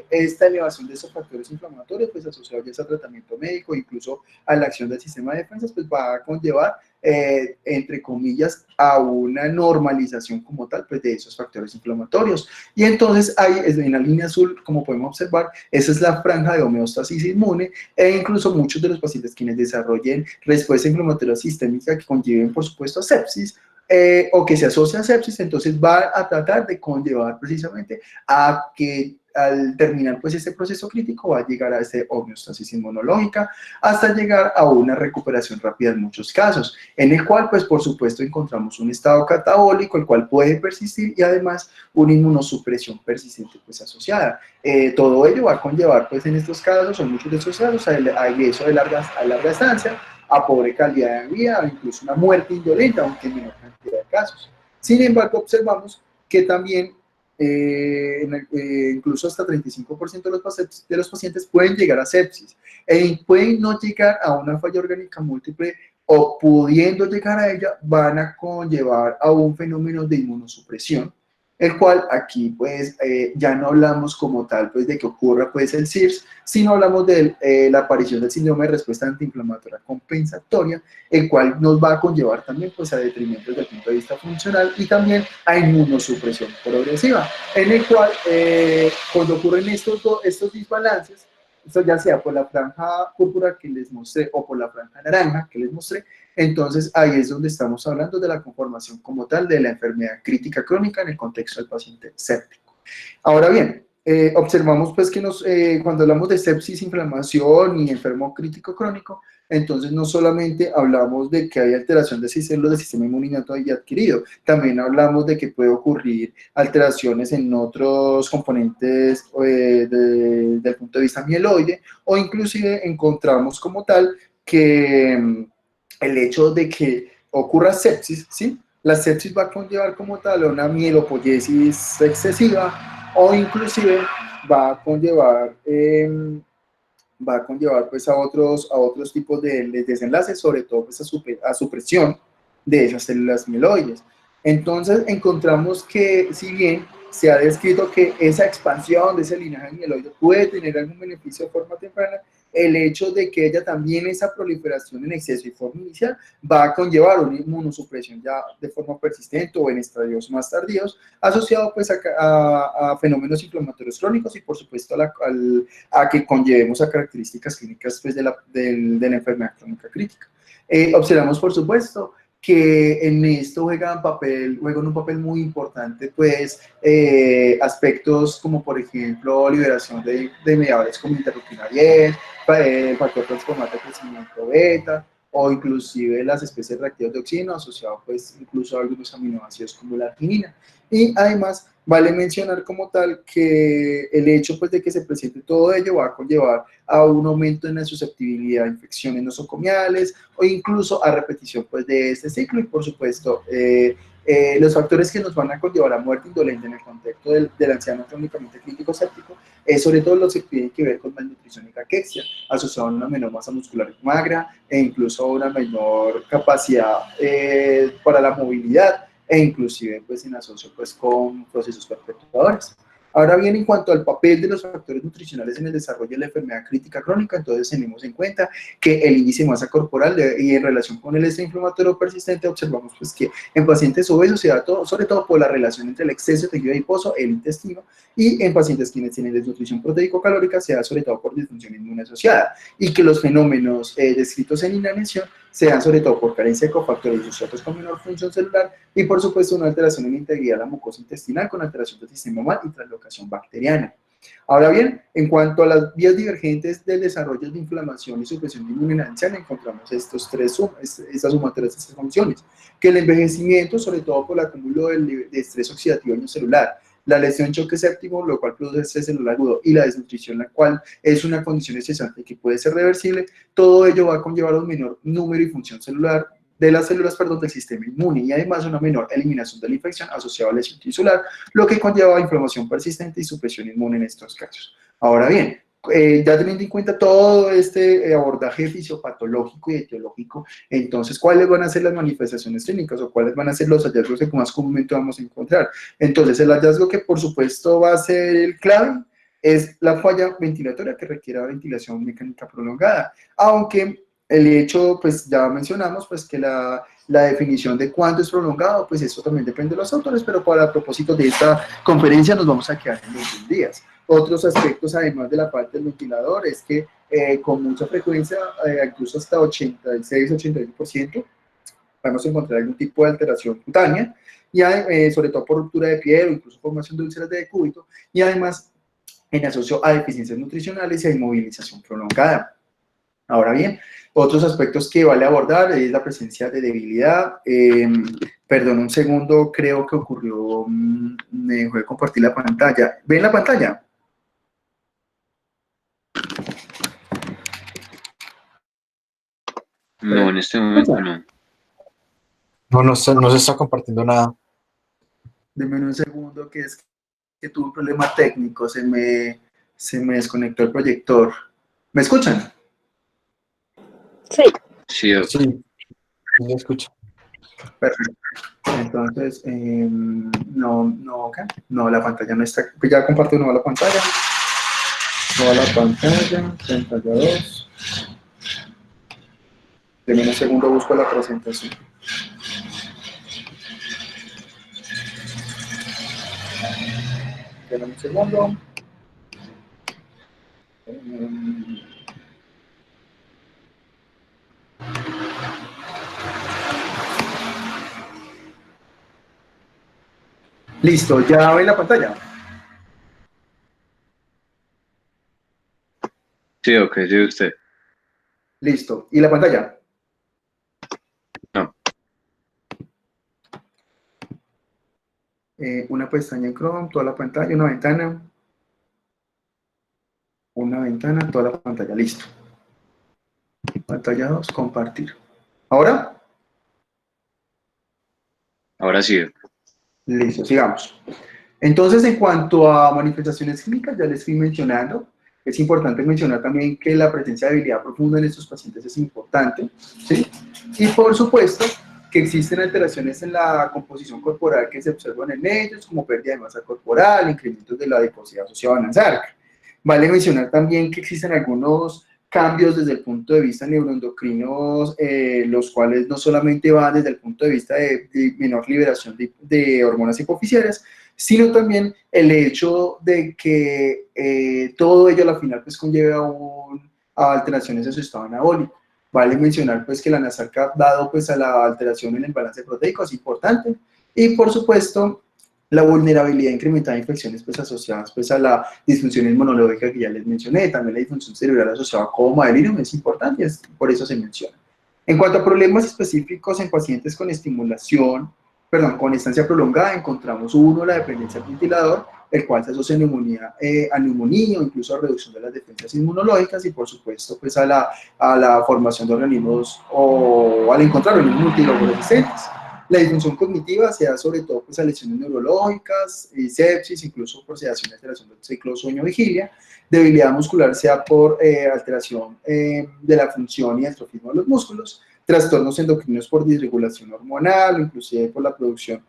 esta elevación de esos factores inflamatorios, pues asociados ya a tratamiento médico, incluso a la acción del sistema de defensas, pues va a conllevar, entre comillas, a una normalización como tal, pues de esos factores inflamatorios. Y entonces ahí, en la línea azul, como podemos observar, esa es la franja de homeostasis inmune, e incluso muchos de los pacientes quienes desarrollen respuesta inflamatoria sistémica que conlleven, por supuesto, a sepsis, o que se asocia a sepsis, entonces va a tratar de conllevar precisamente a que al terminar pues este proceso crítico va a llegar a esta homeostasis inmunológica hasta llegar a una recuperación rápida en muchos casos, en el cual pues por supuesto encontramos un estado catabólico, el cual puede persistir, y además una inmunosupresión persistente pues asociada. Todo ello va a conllevar pues en estos casos, o en muchos de estos casos, a ingreso a larga estancia, a pobre calidad de vida, o incluso una muerte indolente, aunque en menor cantidad de casos. Sin embargo, observamos que también incluso hasta 35% de los pacientes pueden llegar a sepsis, pueden no llegar a una falla orgánica múltiple, o pudiendo llegar a ella, van a conllevar a un fenómeno de inmunosupresión, el cual aquí pues ya no hablamos como tal pues de que ocurra pues el CIRS, sino hablamos de la aparición del síndrome de respuesta antiinflamatoria compensatoria, el cual nos va a conllevar también pues a detrimento desde el punto de vista funcional, y también a inmunosupresión progresiva, en el cual cuando ocurren estos desbalances, esto ya sea por la franja púrpura que les mostré o por la franja naranja que les mostré, entonces ahí es donde estamos hablando de la conformación como tal de la enfermedad crítica crónica en el contexto del paciente séptico. Ahora bien, observamos pues que cuando hablamos de sepsis, inflamación y enfermo crítico crónico, entonces no solamente hablamos de que hay alteración de células del sistema inmunitario adquirido, también hablamos de que puede ocurrir alteraciones en otros componentes desde el punto de vista mieloide, o inclusive encontramos como tal que el hecho de que ocurra sepsis, ¿sí? La sepsis va a conllevar como tal a una mielopoiesis excesiva, o inclusive va a conllevar pues a otros tipos de desenlaces, sobre todo pues a supresión de esas células mieloides. Entonces encontramos que, si bien se ha descrito que esa expansión de ese linaje mieloide puede tener algún beneficio de forma temprana, el hecho de que ella también, esa proliferación en exceso y forma inicial, va a conllevar una inmunosupresión ya de forma persistente o en estadios más tardíos, asociado pues a fenómenos inflamatorios crónicos, y por supuesto a que conllevemos a características clínicas pues, de la enfermedad crónica crítica. Observamos, por supuesto, que en esto juegan un papel muy importante, pues, aspectos como, por ejemplo, liberación de mediadores como interleuquina 10, factor transformante de crecimiento beta, o inclusive las especies reactivas de oxígeno, asociado pues incluso a algunos aminoácidos como la arginina. Y además, vale mencionar como tal que el hecho pues de que se presente todo ello va a conllevar a un aumento en la susceptibilidad a infecciones nosocomiales o incluso a repetición pues de este ciclo y por supuesto los factores que nos van a conllevar a muerte indolente en el contexto del anciano crónicamente crítico séptico es sobre todo los que tienen que ver con malnutrición y caquexia, asociado a una menor masa muscular magra e incluso a una menor capacidad para la movilidad e inclusive pues en asocio pues con procesos perpetuadores. Ahora bien, en cuanto al papel de los factores nutricionales en el desarrollo de la enfermedad crítica crónica, entonces tenemos en cuenta que el índice de masa corporal y en relación con el estrés inflamatorio persistente observamos pues que en pacientes obesos se da todo, sobre todo por la relación entre el exceso de tejido adiposo, el intestino, y en pacientes quienes tienen desnutrición proteico-calórica se da sobre todo por disfunción inmune asociada y que los fenómenos descritos en inanición se dan sobre todo por carencia de cofactores asociados con menor función celular y por supuesto una alteración en la integridad de la mucosa intestinal con alteración del sistema mal y translocación bacteriana. Ahora bien, en cuanto a las vías divergentes del desarrollo de inflamación y supresión de inmunidad anciana, encontramos estas sumatorias de estas funciones, que el envejecimiento, sobre todo por el acúmulo de estrés oxidativo en el celular, la lesión choque séptimo, lo cual produce estrés celular agudo, y la desnutrición, la cual es una condición estresante que puede ser reversible, todo ello va a conllevar un menor número y función celular de las células, del sistema inmune y además una menor eliminación de la infección asociada a lesión tisular, lo que conlleva inflamación persistente y supresión inmune en estos casos. Ahora bien, ya teniendo en cuenta todo este abordaje fisiopatológico y etiológico, entonces, ¿cuáles van a ser las manifestaciones clínicas o cuáles van a ser los hallazgos que más comúnmente vamos a encontrar? Entonces, el hallazgo que por supuesto va a ser el clave es la falla ventilatoria que requiere ventilación mecánica prolongada, aunque el hecho, pues ya mencionamos, pues que la definición de cuánto es prolongado, pues eso también depende de los autores, pero para propósito de esta conferencia nos vamos a quedar en 21 días. Otros aspectos, además de la parte del ventilador, es que con mucha frecuencia, incluso hasta 86-88%, vamos a encontrar algún tipo de alteración cutánea, y sobre todo por ruptura de piel o incluso formación de úlceras de decúbito, y además en asocio a deficiencias nutricionales y a inmovilización prolongada. Ahora bien, otros aspectos que vale abordar es la presencia de debilidad. Perdón, un segundo, creo que ocurrió, me dejó de compartir la pantalla. ¿Ven la pantalla? No, en este momento no. No se está compartiendo nada. Deme un segundo, que es que tuve un problema técnico, se me desconectó el proyector. ¿Me escuchan? Sí. Sí, Sí, me escucho. Perfecto. Entonces, no, la pantalla no está. Ya compartí una la pantalla. Toda la pantalla, pantalla 2. Deme un segundo, busco la presentación. Deme un segundo. Listo, ¿ya ven la pantalla? sí, ok, sí, usted. Listo. ¿Y la pantalla? No. Una pestaña en Chrome, toda la pantalla, una ventana, toda la pantalla, listo. Pantalla 2, compartir. ¿Ahora? Ahora sí. Listo, sigamos. Entonces, en cuanto a manifestaciones clínicas, ya les fui mencionando, es importante mencionar también que la presencia de debilidad profunda en estos pacientes es importante, ¿sí? Y por supuesto que existen alteraciones en la composición corporal que se observan en ellos, como pérdida de masa corporal, incrementos de la adiposidad asociada a Nansarca. Vale mencionar también que existen algunos cambios desde el punto de vista neuroendocrinos, los cuales no solamente van desde el punto de vista de menor liberación de hormonas hipofisiarias, sino también el hecho de que todo ello a la final pues conlleva a alteraciones en su estado anabólico. Vale mencionar pues que la Nansarca, dado pues a la alteración en el balance proteico, es importante, y por supuesto la vulnerabilidad incrementada de infecciones pues asociadas pues a la disfunción inmunológica que ya les mencioné, también la disfunción cerebral asociada a coma, delirium es importante, por eso se menciona. En cuanto a problemas específicos en pacientes con con estancia prolongada, encontramos uno, la dependencia del ventilador, el cual se asocia a neumonía o incluso a reducción de las defensas inmunológicas y por supuesto pues a la formación de organismos o al encontrar organismos multiresistentes. La disfunción cognitiva se da sobre todo pues, a lesiones neurológicas, sepsis, incluso por sedación y alteración del ciclo sueño-vigilia. Debilidad muscular sea por alteración de la función y atrofismo de los músculos. Trastornos endocrinos por disregulación hormonal, inclusive por la producción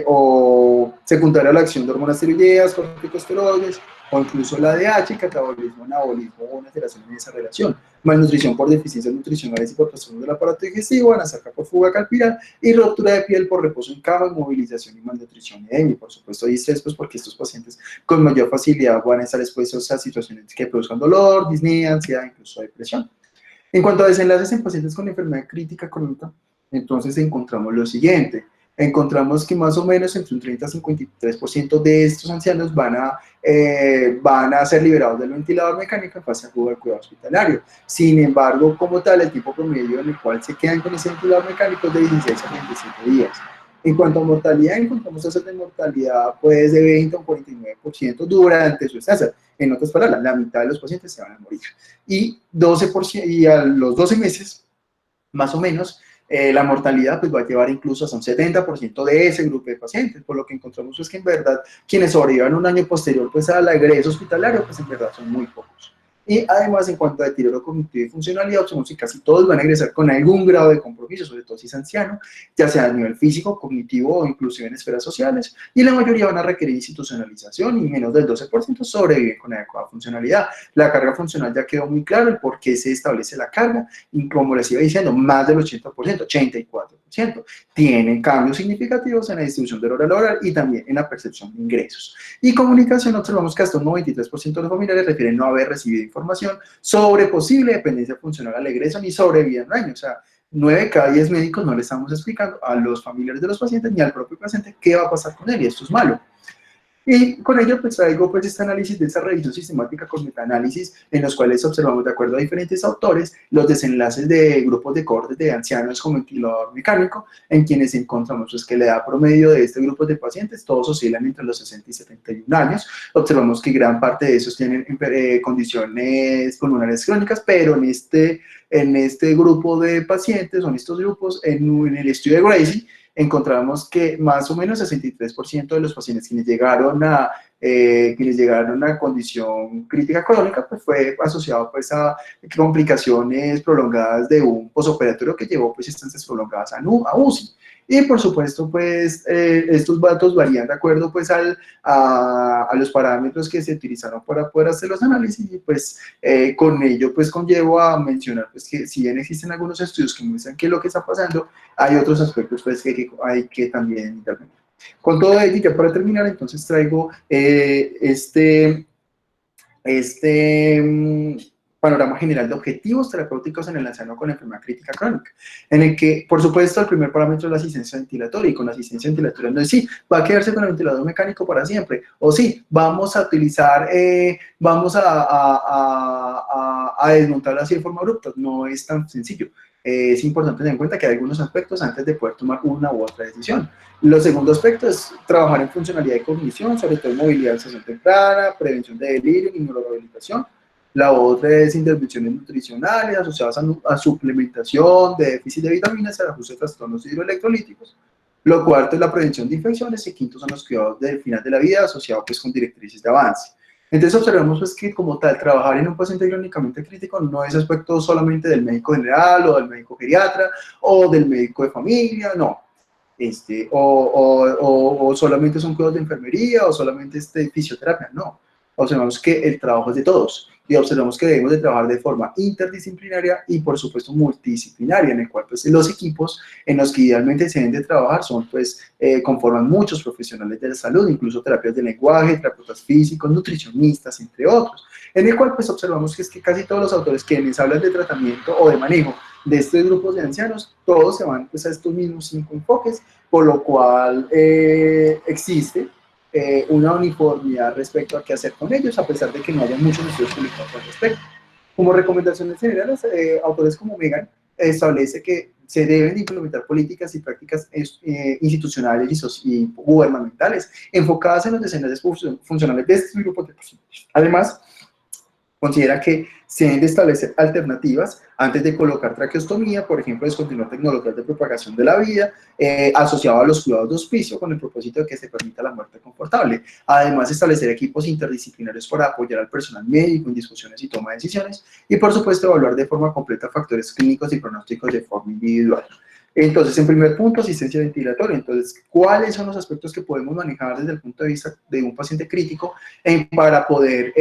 o secundaria a la acción de hormonas tiroideas, corticosteroides, o incluso la ADH, catabolismo, anabolismo o una alteración en esa relación. Malnutrición por deficiencias nutricionales y por trastornos del aparato digestivo, anasaca por fuga capilar y rotura de piel por reposo en cama, inmovilización y malnutrición y por supuesto distrés, pues porque estos pacientes con mayor facilidad van a estar expuestos a situaciones que produzcan dolor, disnea, ansiedad, incluso depresión. En cuanto a desenlaces en pacientes con enfermedad crítica crónica, entonces encontramos lo siguiente. Encontramos que más o menos entre un 30 a 53% de estos ancianos van a ser liberados del ventilador mecánico en fase aguda del cuidado hospitalario. Sin embargo, como tal, el tiempo promedio en el cual se quedan con ese ventilador mecánico es de 16 a 37 días. En cuanto a mortalidad, encontramos tasas de mortalidad pues, de 20 a un 49% durante su estancia. En otras palabras, la mitad de los pacientes se van a morir. Y a los 12 meses, más o menos, la mortalidad pues, va a llevar incluso hasta un 70% de ese grupo de pacientes, por lo que encontramos pues, que en verdad quienes sobrevivan un año posterior pues, al egreso hospitalario, pues en verdad son muy pocos. Y además, en cuanto a deterioro cognitivo y funcionalidad, observamos que casi todos van a egresar con algún grado de compromiso, sobre todo si es anciano, ya sea a nivel físico, cognitivo o inclusive en esferas sociales, y la mayoría van a requerir institucionalización y menos del 12% sobreviven con adecuada funcionalidad. La carga funcional ya quedó muy claro, el por qué se establece la carga, y como les iba diciendo, más del 80%, 84%, tienen cambios significativos en la distribución del hora laboral y también en la percepción de ingresos. Y comunicación, observamos que hasta un 93% de los familiares refieren no haber recibido información sobre posible dependencia funcional al egreso ni sobre vida en un año. O sea, 9 de cada 10 médicos no le estamos explicando a los familiares de los pacientes ni al propio paciente qué va a pasar con él, y esto es malo. Y con ello pues traigo pues este análisis de esta revisión sistemática con metaanálisis en los cuales observamos de acuerdo a diferentes autores los desenlaces de grupos de cohortes de ancianos con ventilador mecánico en quienes encontramos pues, que la edad promedio de este grupo de pacientes todos oscilan entre los 60 y 71 años. Observamos que gran parte de esos tienen condiciones pulmonares crónicas, pero en este grupo de pacientes, o en estos grupos, en el estudio de Gracie, encontramos que más o menos 63% de los pacientes quienes llegaron a condición crítica crónica pues fue asociado pues a complicaciones prolongadas de un posoperatorio que llevó pues estancias prolongadas a UCI. Y por supuesto pues estos datos varían de acuerdo pues a los parámetros que se utilizaron para poder hacer los análisis, y pues con ello pues conllevo a mencionar pues que si bien existen algunos estudios que muestran qué es lo que está pasando, hay otros aspectos pues que hay que también intervenir. Con todo ello, ya para terminar, entonces traigo panorama general de objetivos terapéuticos en el anciano con enfermedad crítica crónica, en el que, por supuesto, el primer parámetro es la asistencia ventilatoria, y con la asistencia ventilatoria no es sí, va a quedarse con el ventilador mecánico para siempre, o sí, vamos a utilizar, vamos a desmontarlo así de forma abrupta, no es tan sencillo. Es importante tener en cuenta que hay algunos aspectos antes de poder tomar una u otra decisión. Lo segundo aspecto es trabajar en funcionalidad y cognición, sobre todo en movilidad de acción temprana, prevención de delirio y neurorehabilitación. La otra es intervenciones nutricionales asociadas a suplementación de déficit de vitaminas, al ajuste de trastornos hidroelectrolíticos. Lo cuarto es la prevención de infecciones, y quinto son los cuidados del final de la vida asociados pues, con directrices de avance. Entonces observamos pues, que como tal, trabajar en un paciente clínicamente crítico no es aspecto solamente del médico general o del médico geriatra o del médico de familia, no. O solamente son cuidados de enfermería o solamente fisioterapia, no. Observamos que el trabajo es de todos, y observamos que debemos de trabajar de forma interdisciplinaria y por supuesto multidisciplinaria, en el cual pues, los equipos en los que idealmente se deben de trabajar son pues conforman muchos profesionales de la salud, incluso terapias de lenguaje, terapeutas físicos, nutricionistas, entre otros, en el cual pues observamos que es que casi todos los autores quienes hablan de tratamiento o de manejo de estos grupos de ancianos, todos se van pues, a estos mismos 5 enfoques, por lo cual existe una uniformidad respecto a qué hacer con ellos, a pesar de que no haya muchos estudios publicados al respecto. Como recomendaciones generales, autores como Megan establece que se deben implementar políticas y prácticas institucionales y gubernamentales enfocadas en los escenarios funcionales de estos grupos de pacientes. Además, considera que se deben de establecer alternativas antes de colocar traqueostomía, por ejemplo, descontinuar tecnologías de propagación de la vida asociado a los cuidados de hospicio con el propósito de que se permita la muerte confortable. Además, establecer equipos interdisciplinarios para apoyar al personal médico en discusiones y toma de decisiones y, por supuesto, evaluar de forma completa factores clínicos y pronósticos de forma individual. Entonces, en primer punto, asistencia ventilatoria. Entonces, ¿cuáles son los aspectos que podemos manejar desde el punto de vista de un paciente crítico para poder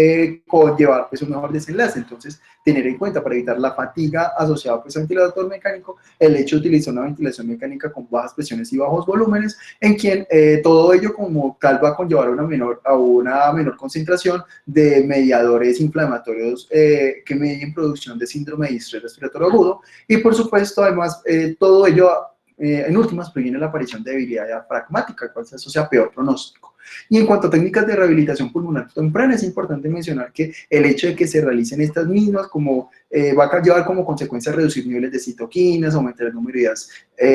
llevar pues, un mejor desenlace? Entonces, tener en cuenta para evitar la fatiga asociada pues, a ventilador mecánico, el hecho de utilizar una ventilación mecánica con bajas presiones y bajos volúmenes, en quien todo ello como tal va a conllevar a una menor concentración de mediadores inflamatorios que medien producción de síndrome de distrés respiratorio agudo y, por supuesto, además, todo ello en últimas previene la aparición de debilidad diafragmática, cual se asocia a peor pronóstico. Y en cuanto a técnicas de rehabilitación pulmonar temprana, es importante mencionar que el hecho de que se realicen estas mismas va a llevar como consecuencia reducir niveles de citoquinas, aumentar el número de días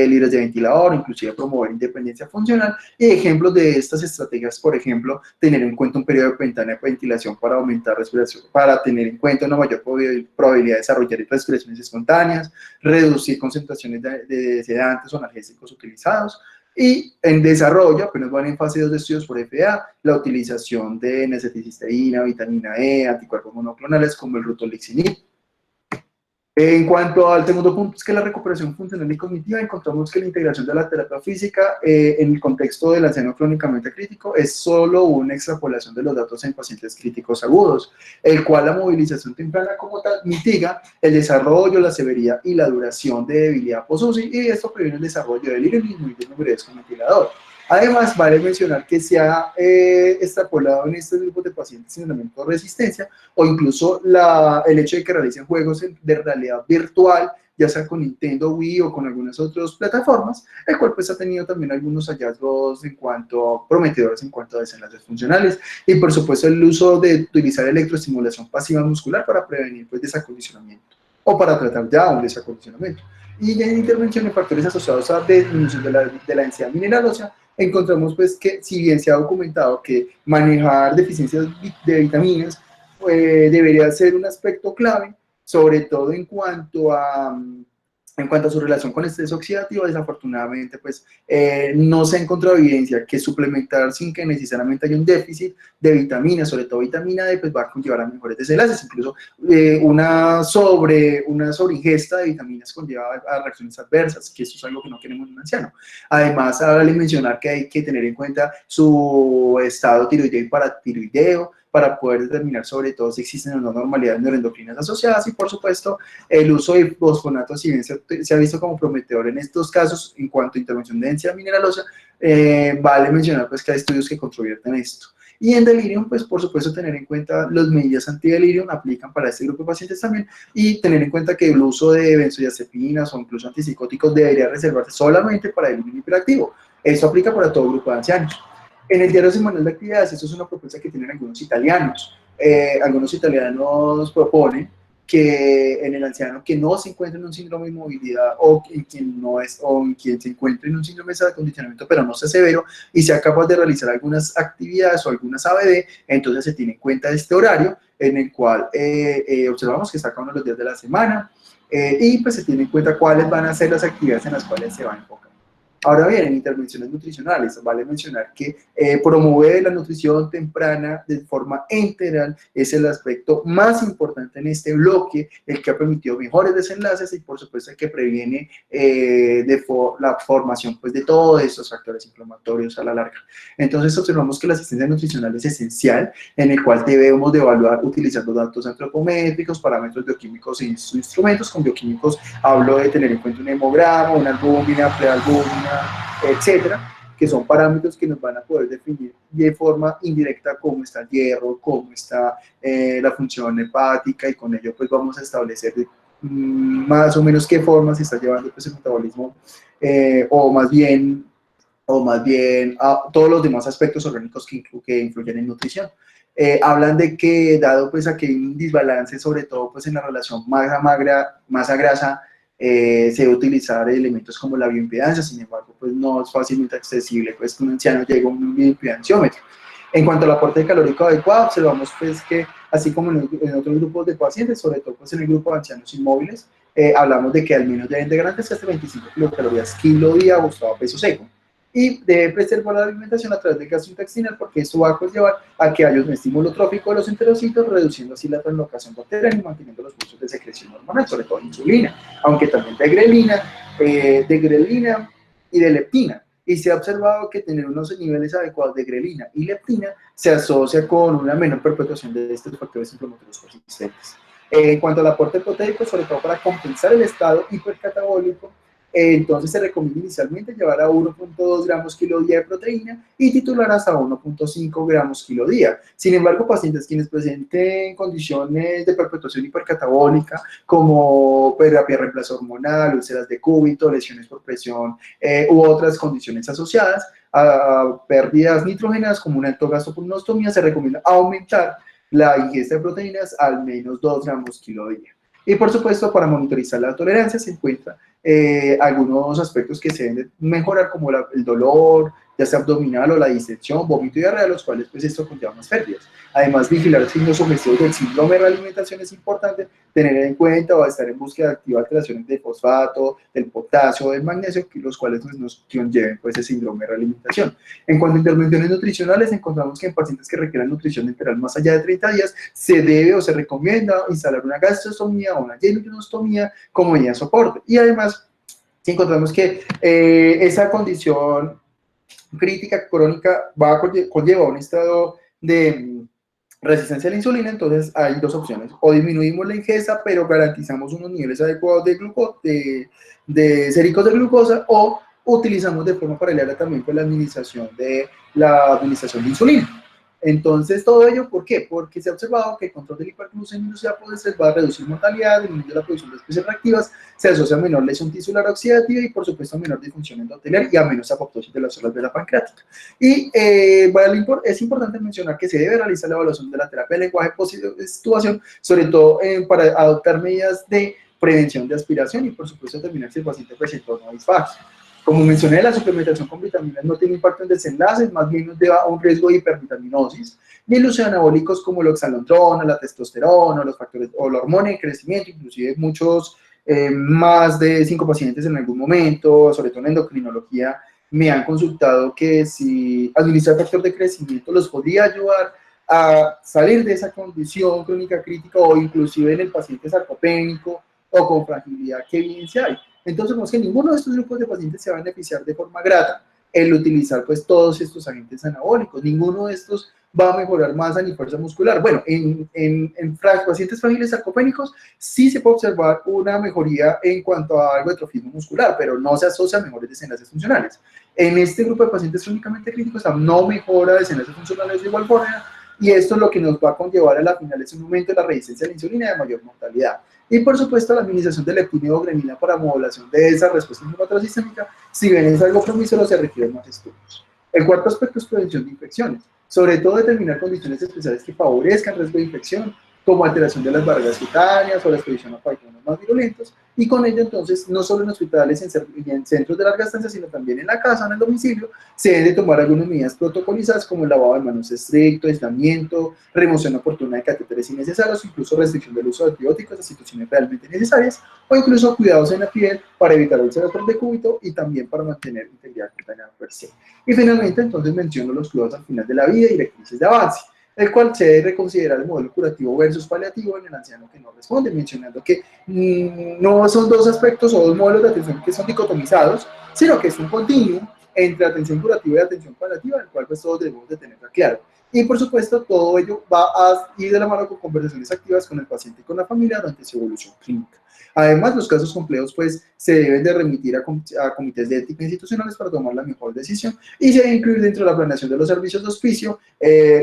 libres de ventilador, inclusive promover independencia funcional. Y ejemplos de estas estrategias, por ejemplo, tener en cuenta un periodo de ventana de ventilación para aumentar respiración, para tener en cuenta una mayor probabilidad de desarrollar respiraciones espontáneas, reducir concentraciones de sedantes o analgésicos utilizados. Y en desarrollo, apenas van en fase 2 de estudios por FDA, la utilización de N-acetilcisteína, vitamina E, anticuerpos monoclonales como el rutoliximab. En cuanto al segundo punto, es que la recuperación funcional y cognitiva, encontramos que la integración de la terapia física en el contexto del anciano crónicamente crítico es solo una extrapolación de los datos en pacientes críticos agudos, el cual la movilización temprana como tal mitiga el desarrollo, la severidad y la duración de debilidad post-UCI, y esto previene el desarrollo del irimismo y del número con ventilador. Además, vale mencionar que se ha extrapolado en estos grupos de pacientes sin elemento de resistencia o incluso el hecho de que realicen juegos de realidad virtual, ya sea con Nintendo Wii o con algunas otras plataformas, el cual pues ha tenido también algunos hallazgos prometedores en cuanto a desenlaces funcionales y por supuesto el uso de utilizar electroestimulación pasiva muscular para prevenir pues desacondicionamiento o para tratar ya un desacondicionamiento. Y en intervención en factores asociados a disminución de la densidad mineral ósea, encontramos pues que si bien se ha documentado que manejar deficiencias de vitaminas debería ser un aspecto clave, sobre todo en cuanto a su relación con el estrés oxidativo, desafortunadamente pues no se ha encontrado evidencia que suplementar sin que necesariamente haya un déficit de vitaminas, sobre todo vitamina D, pues va a conllevar a mejores desenlaces, incluso una sobreingesta de vitaminas conlleva a reacciones adversas, que eso es algo que no queremos en un anciano. Además, vale mencionar que hay que tener en cuenta su estado tiroideo y paratiroideo, para poder determinar sobre todo si existen o no normalidades neuroendocrinas asociadas y por supuesto el uso de fosfonatos, si bien se ha visto como prometedor en estos casos en cuanto a intervención de densidad mineralosa, vale mencionar pues que hay estudios que controvierten esto. Y en delirium, pues por supuesto tener en cuenta las medidas antidelirium aplican para este grupo de pacientes también y tener en cuenta que el uso de benzodiazepinas o incluso antipsicóticos debería reservarse solamente para el hiperactivo. Esto aplica para todo grupo de ancianos. En el diario semanal de actividades, esto es una propuesta que tienen algunos italianos. Algunos italianos proponen que en el anciano que no se encuentre en un síndrome de inmovilidad o en quien se encuentre en un síndrome de acondicionamiento pero no sea severo y sea capaz de realizar algunas actividades o algunas ABD, entonces se tiene en cuenta este horario en el cual observamos que está cada uno de los días de la semana y pues se tiene en cuenta cuáles van a ser las actividades en las cuales se va a enfocar. Ahora bien, en intervenciones nutricionales, vale mencionar que promover la nutrición temprana de forma integral es el aspecto más importante en este bloque, el que ha permitido mejores desenlaces y por supuesto el que previene la formación pues, de todos estos factores inflamatorios a la larga. Entonces observamos que la asistencia nutricional es esencial, en el cual debemos de evaluar utilizando datos antropométricos, parámetros bioquímicos e instrumentos. Con bioquímicos hablo de tener en cuenta un hemograma, una albúmina, prealbúmina, etcétera, que son parámetros que nos van a poder definir de forma indirecta cómo está el hierro, cómo está la función hepática y con ello pues vamos a establecer más o menos qué forma se está llevando pues, el metabolismo o más bien a todos los demás aspectos orgánicos que influyen en nutrición. Hablan de que dado pues a que hay un desbalance sobre todo pues en la relación masa-grasa, se debe utilizar elementos como la bioimpedancia, sin embargo, pues no es fácilmente accesible, pues que un anciano llegue a un bioimpedanciómetro. En cuanto al aporte calórico adecuado, observamos pues que, así como en otros grupos de pacientes, sobre todo pues en el grupo de ancianos inmóviles, hablamos de que al menos deben de garantizarse 25 kilocalorías kilo día ajustado a peso seco. Y debe preservar la alimentación a través del gastrointestinal porque esto va a conllevar a que haya un estímulo trófico de los enterocitos, reduciendo así la translocación bacteriana y manteniendo los fluxos de secreción hormonal, sobre todo insulina, aunque también de grelina y de leptina. Y se ha observado que tener unos niveles adecuados de grelina y leptina se asocia con una menor perpetuación de estos factores inflamatorios persistentes. En cuanto al aporte proteico, sobre todo para compensar el estado hipercatabólico, entonces se recomienda inicialmente llevar a 1.2 gramos kilo día de proteína y titular hasta 1.5 gramos kilo día. Sin embargo, pacientes quienes presenten condiciones de perpetuación hipercatabólica como terapia de reemplazo hormonal, úlceras de cúbito, lesiones por presión u otras condiciones asociadas a pérdidas nitrógenas como una altogastopunostomía, se recomienda aumentar la ingesta de proteínas al menos 2 gramos kilo día. Y por supuesto, para monitorizar la tolerancia se encuentran algunos aspectos que se deben mejorar, como el dolor, ya sea abdominal o la distensión, vómito y diarrea, los cuales pues esto conlleva más pérdidas. Además, vigilar signos sugestivos del síndrome de realimentación es importante tener en cuenta o estar en búsqueda de activa alteraciones del fosfato, del potasio o del magnesio, los cuales pues, nos conlleven pues, ese síndrome de realimentación. En cuanto a intervenciones nutricionales, encontramos que en pacientes que requieran nutrición enteral más allá de 30 días, se debe o se recomienda instalar una gastrostomía o una jejunostomía como medida de soporte. Y además, si encontramos que esa condición crítica crónica conlleva un estado de resistencia a la insulina, entonces hay dos opciones: o disminuimos la ingesta pero garantizamos unos niveles adecuados de séricos de glucosa, o utilizamos de forma paralela también pues, la administración de insulina. Entonces, todo ello, ¿por qué? Porque se ha observado que el control del hiperglucemia inducible va a reducir mortalidad, disminuir la producción de especies reactivas, se asocia a menor lesión tisular oxidativa y, por supuesto, a menor disfunción endotelial y a menos apoptosis de las células de la pancreática. Y es importante mencionar que se debe realizar la evaluación de la terapia de lenguaje post-extubación, sobre todo para adoptar medidas de prevención de aspiración y, por supuesto, determinar si el paciente presenta o no disfagia. Como mencioné, la suplementación con vitaminas no tiene impacto en desenlaces, más bien nos lleva a un riesgo de hipervitaminosis. Y el uso de anabólicos como la oxalontrona, la testosterona, los factores o la hormona de crecimiento, inclusive muchos, más de 5 pacientes en algún momento, sobre todo en endocrinología, me han consultado que si administrar factor de crecimiento los podría ayudar a salir de esa condición crónica crítica, o inclusive en el paciente sarcopénico o con fragilidad que evidencia hay. Entonces, vemos que ninguno de estos grupos de pacientes se va a beneficiar de forma grata el utilizar pues todos estos agentes anabólicos. Ninguno de estos va a mejorar masa ni fuerza muscular. Bueno, en pacientes frágiles sarcopénicos sí se puede observar una mejoría en cuanto a algo de atrofismo muscular, pero no se asocia a mejores desenlaces funcionales. En este grupo de pacientes crónicamente críticos no mejora desenlaces funcionales de igual forma, y esto es lo que nos va a conllevar a la final, es un aumento de la resistencia a la insulina y de mayor mortalidad. Y por supuesto, la administración de leptina o grelina para modulación de esa respuesta inmunológica, si bien es algo promisoro, se requieren más estudios. El cuarto aspecto es prevención de infecciones, sobre todo determinar condiciones especiales que favorezcan riesgo de infección, como alteración de las barreras cutáneas o la exposición a patógenos más virulentos, y con ello entonces, no solo en hospitales y en centros de larga estancia, sino también en la casa, en el domicilio, se deben de tomar algunas medidas protocolizadas como el lavado de manos estricto, aislamiento, remoción oportuna de catéteres innecesarios, incluso restricción del uso de antibióticos a situaciones realmente necesarias, o incluso cuidados en la piel para evitar úlceras por decúbito y también para mantener integridad cutánea per se. Y finalmente, entonces menciono los cuidados al final de la vida y directrices de avance, el cual se debe reconsiderar el modelo curativo versus paliativo en el anciano que no responde, mencionando que no son dos aspectos o dos modelos de atención que son dicotomizados, sino que es un continuum entre atención curativa y atención paliativa, el cual pues todos debemos de tener claro. Y por supuesto, todo ello va a ir de la mano con conversaciones activas con el paciente y con la familia durante su evolución clínica. Además, los casos complejos pues se deben de remitir a comités de ética institucionales para tomar la mejor decisión, y se debe incluir dentro de la planeación de los servicios de hospicio,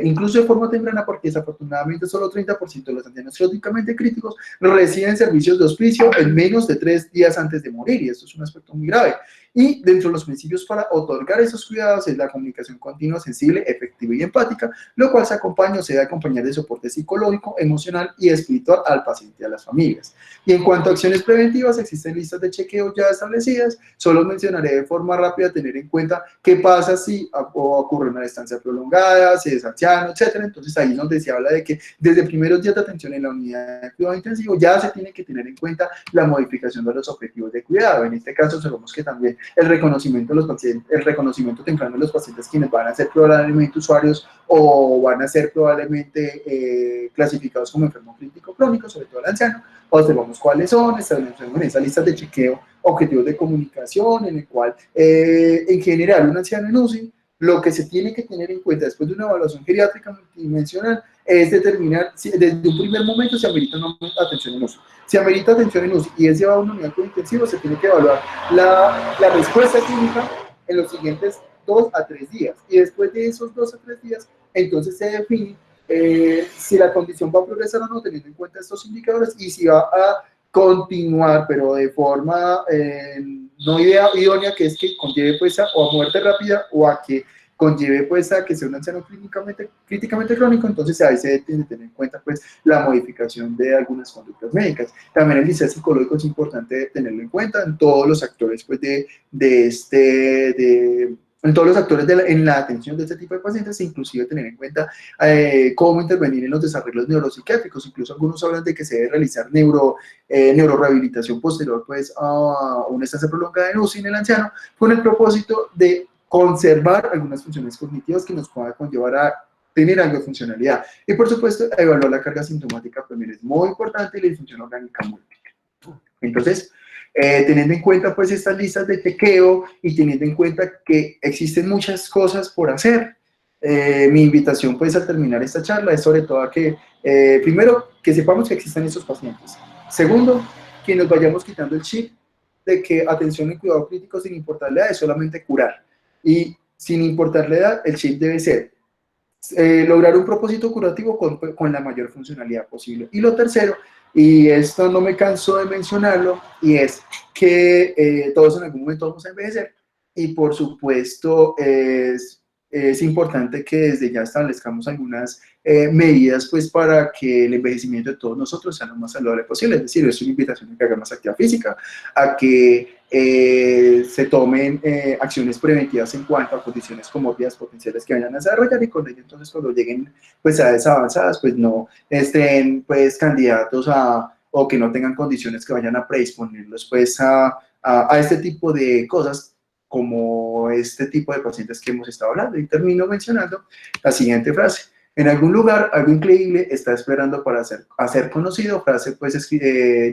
incluso de forma temprana, porque desafortunadamente solo 30% de los ancianos crónicamente críticos reciben servicios de hospicio en menos de 3 días antes de morir, y esto es un aspecto muy grave. Y dentro de los principios para otorgar esos cuidados es la comunicación continua, sensible, efectiva y empática, lo cual se acompaña o se debe acompañar de soporte psicológico, emocional y espiritual al paciente y a las familias. Y en cuanto cuanto a acciones preventivas, existen listas de chequeo ya establecidas. Solo mencionaré de forma rápida tener en cuenta qué pasa si ocurre una estancia prolongada, si es anciano, etcétera. Entonces ahí es donde se habla de que desde primeros días de atención en la unidad de cuidado intensivo ya se tiene que tener en cuenta la modificación de los objetivos de cuidado. En este caso observamos que también el reconocimiento de los pacientes, el reconocimiento temprano de los pacientes quienes van a ser probablemente usuarios o van a ser probablemente clasificados como enfermo crítico crónico, sobre todo el anciano. Observamos cuáles son, establecemos en esa lista de chequeo objetivos de comunicación, en el cual en general un anciano en UCI, lo que se tiene que tener en cuenta después de una evaluación geriátrica multidimensional es determinar si desde un primer momento se amerita una atención en UCI. Si amerita atención en UCI y es llevado a una unidad de cuidado intensivo, se tiene que evaluar la respuesta clínica en los siguientes 2 a 3 días. Y después de esos 2 a 3 días, entonces se define si la condición va a progresar o no, teniendo en cuenta estos indicadores, y si va a continuar, pero de forma no idónea, que es que conlleve pues a muerte rápida o a que conlleve pues a que sea un anciano críticamente crónico. Entonces ahí se debe tener en cuenta pues la modificación de algunas conductas médicas. También el diseño psicológico es importante tenerlo en cuenta en todos los actores pues en todos los actores en la atención de este tipo de pacientes, inclusive tener en cuenta cómo intervenir en los desarrollos neuropsiquiátricos. Incluso algunos hablan de que se debe realizar neurorehabilitación posterior pues, a una estancia prolongada en UCI en el anciano, con el propósito de conservar algunas funciones cognitivas que nos puedan conllevar a tener algo de funcionalidad. Y por supuesto, evaluar la carga sintomática también es muy importante, y la disfunción orgánica múltiple. Entonces, teniendo en cuenta pues estas listas de chequeo y teniendo en cuenta que existen muchas cosas por hacer, mi invitación pues al terminar esta charla es sobre todo a que, primero, que sepamos que existen estos pacientes. Segundo, que nos vayamos quitando el chip de que atención y cuidado crítico sin importar la edad es solamente curar. Y sin importar la edad, el chip debe ser lograr un propósito curativo con la mayor funcionalidad posible. Y lo tercero, y esto no me canso de mencionarlo, y es que todos en algún momento vamos a envejecer, y por supuesto es importante que desde ya establezcamos algunas medidas pues para que el envejecimiento de todos nosotros sea lo más saludable posible. Es decir, es una invitación a que hagan más actividad física, a que se tomen acciones preventivas en cuanto a condiciones comórbidas potenciales que vayan a desarrollar, y con ello entonces cuando lleguen pues a edades avanzadas pues no estén pues candidatos o que no tengan condiciones que vayan a predisponerlos pues a este tipo de cosas, como este tipo de pacientes que hemos estado hablando. Y termino mencionando la siguiente frase: en algún lugar algo increíble está esperando para hacer conocido. Frase pues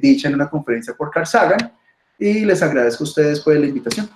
dicha en una conferencia por Carl Sagan, y les agradezco a ustedes por la invitación.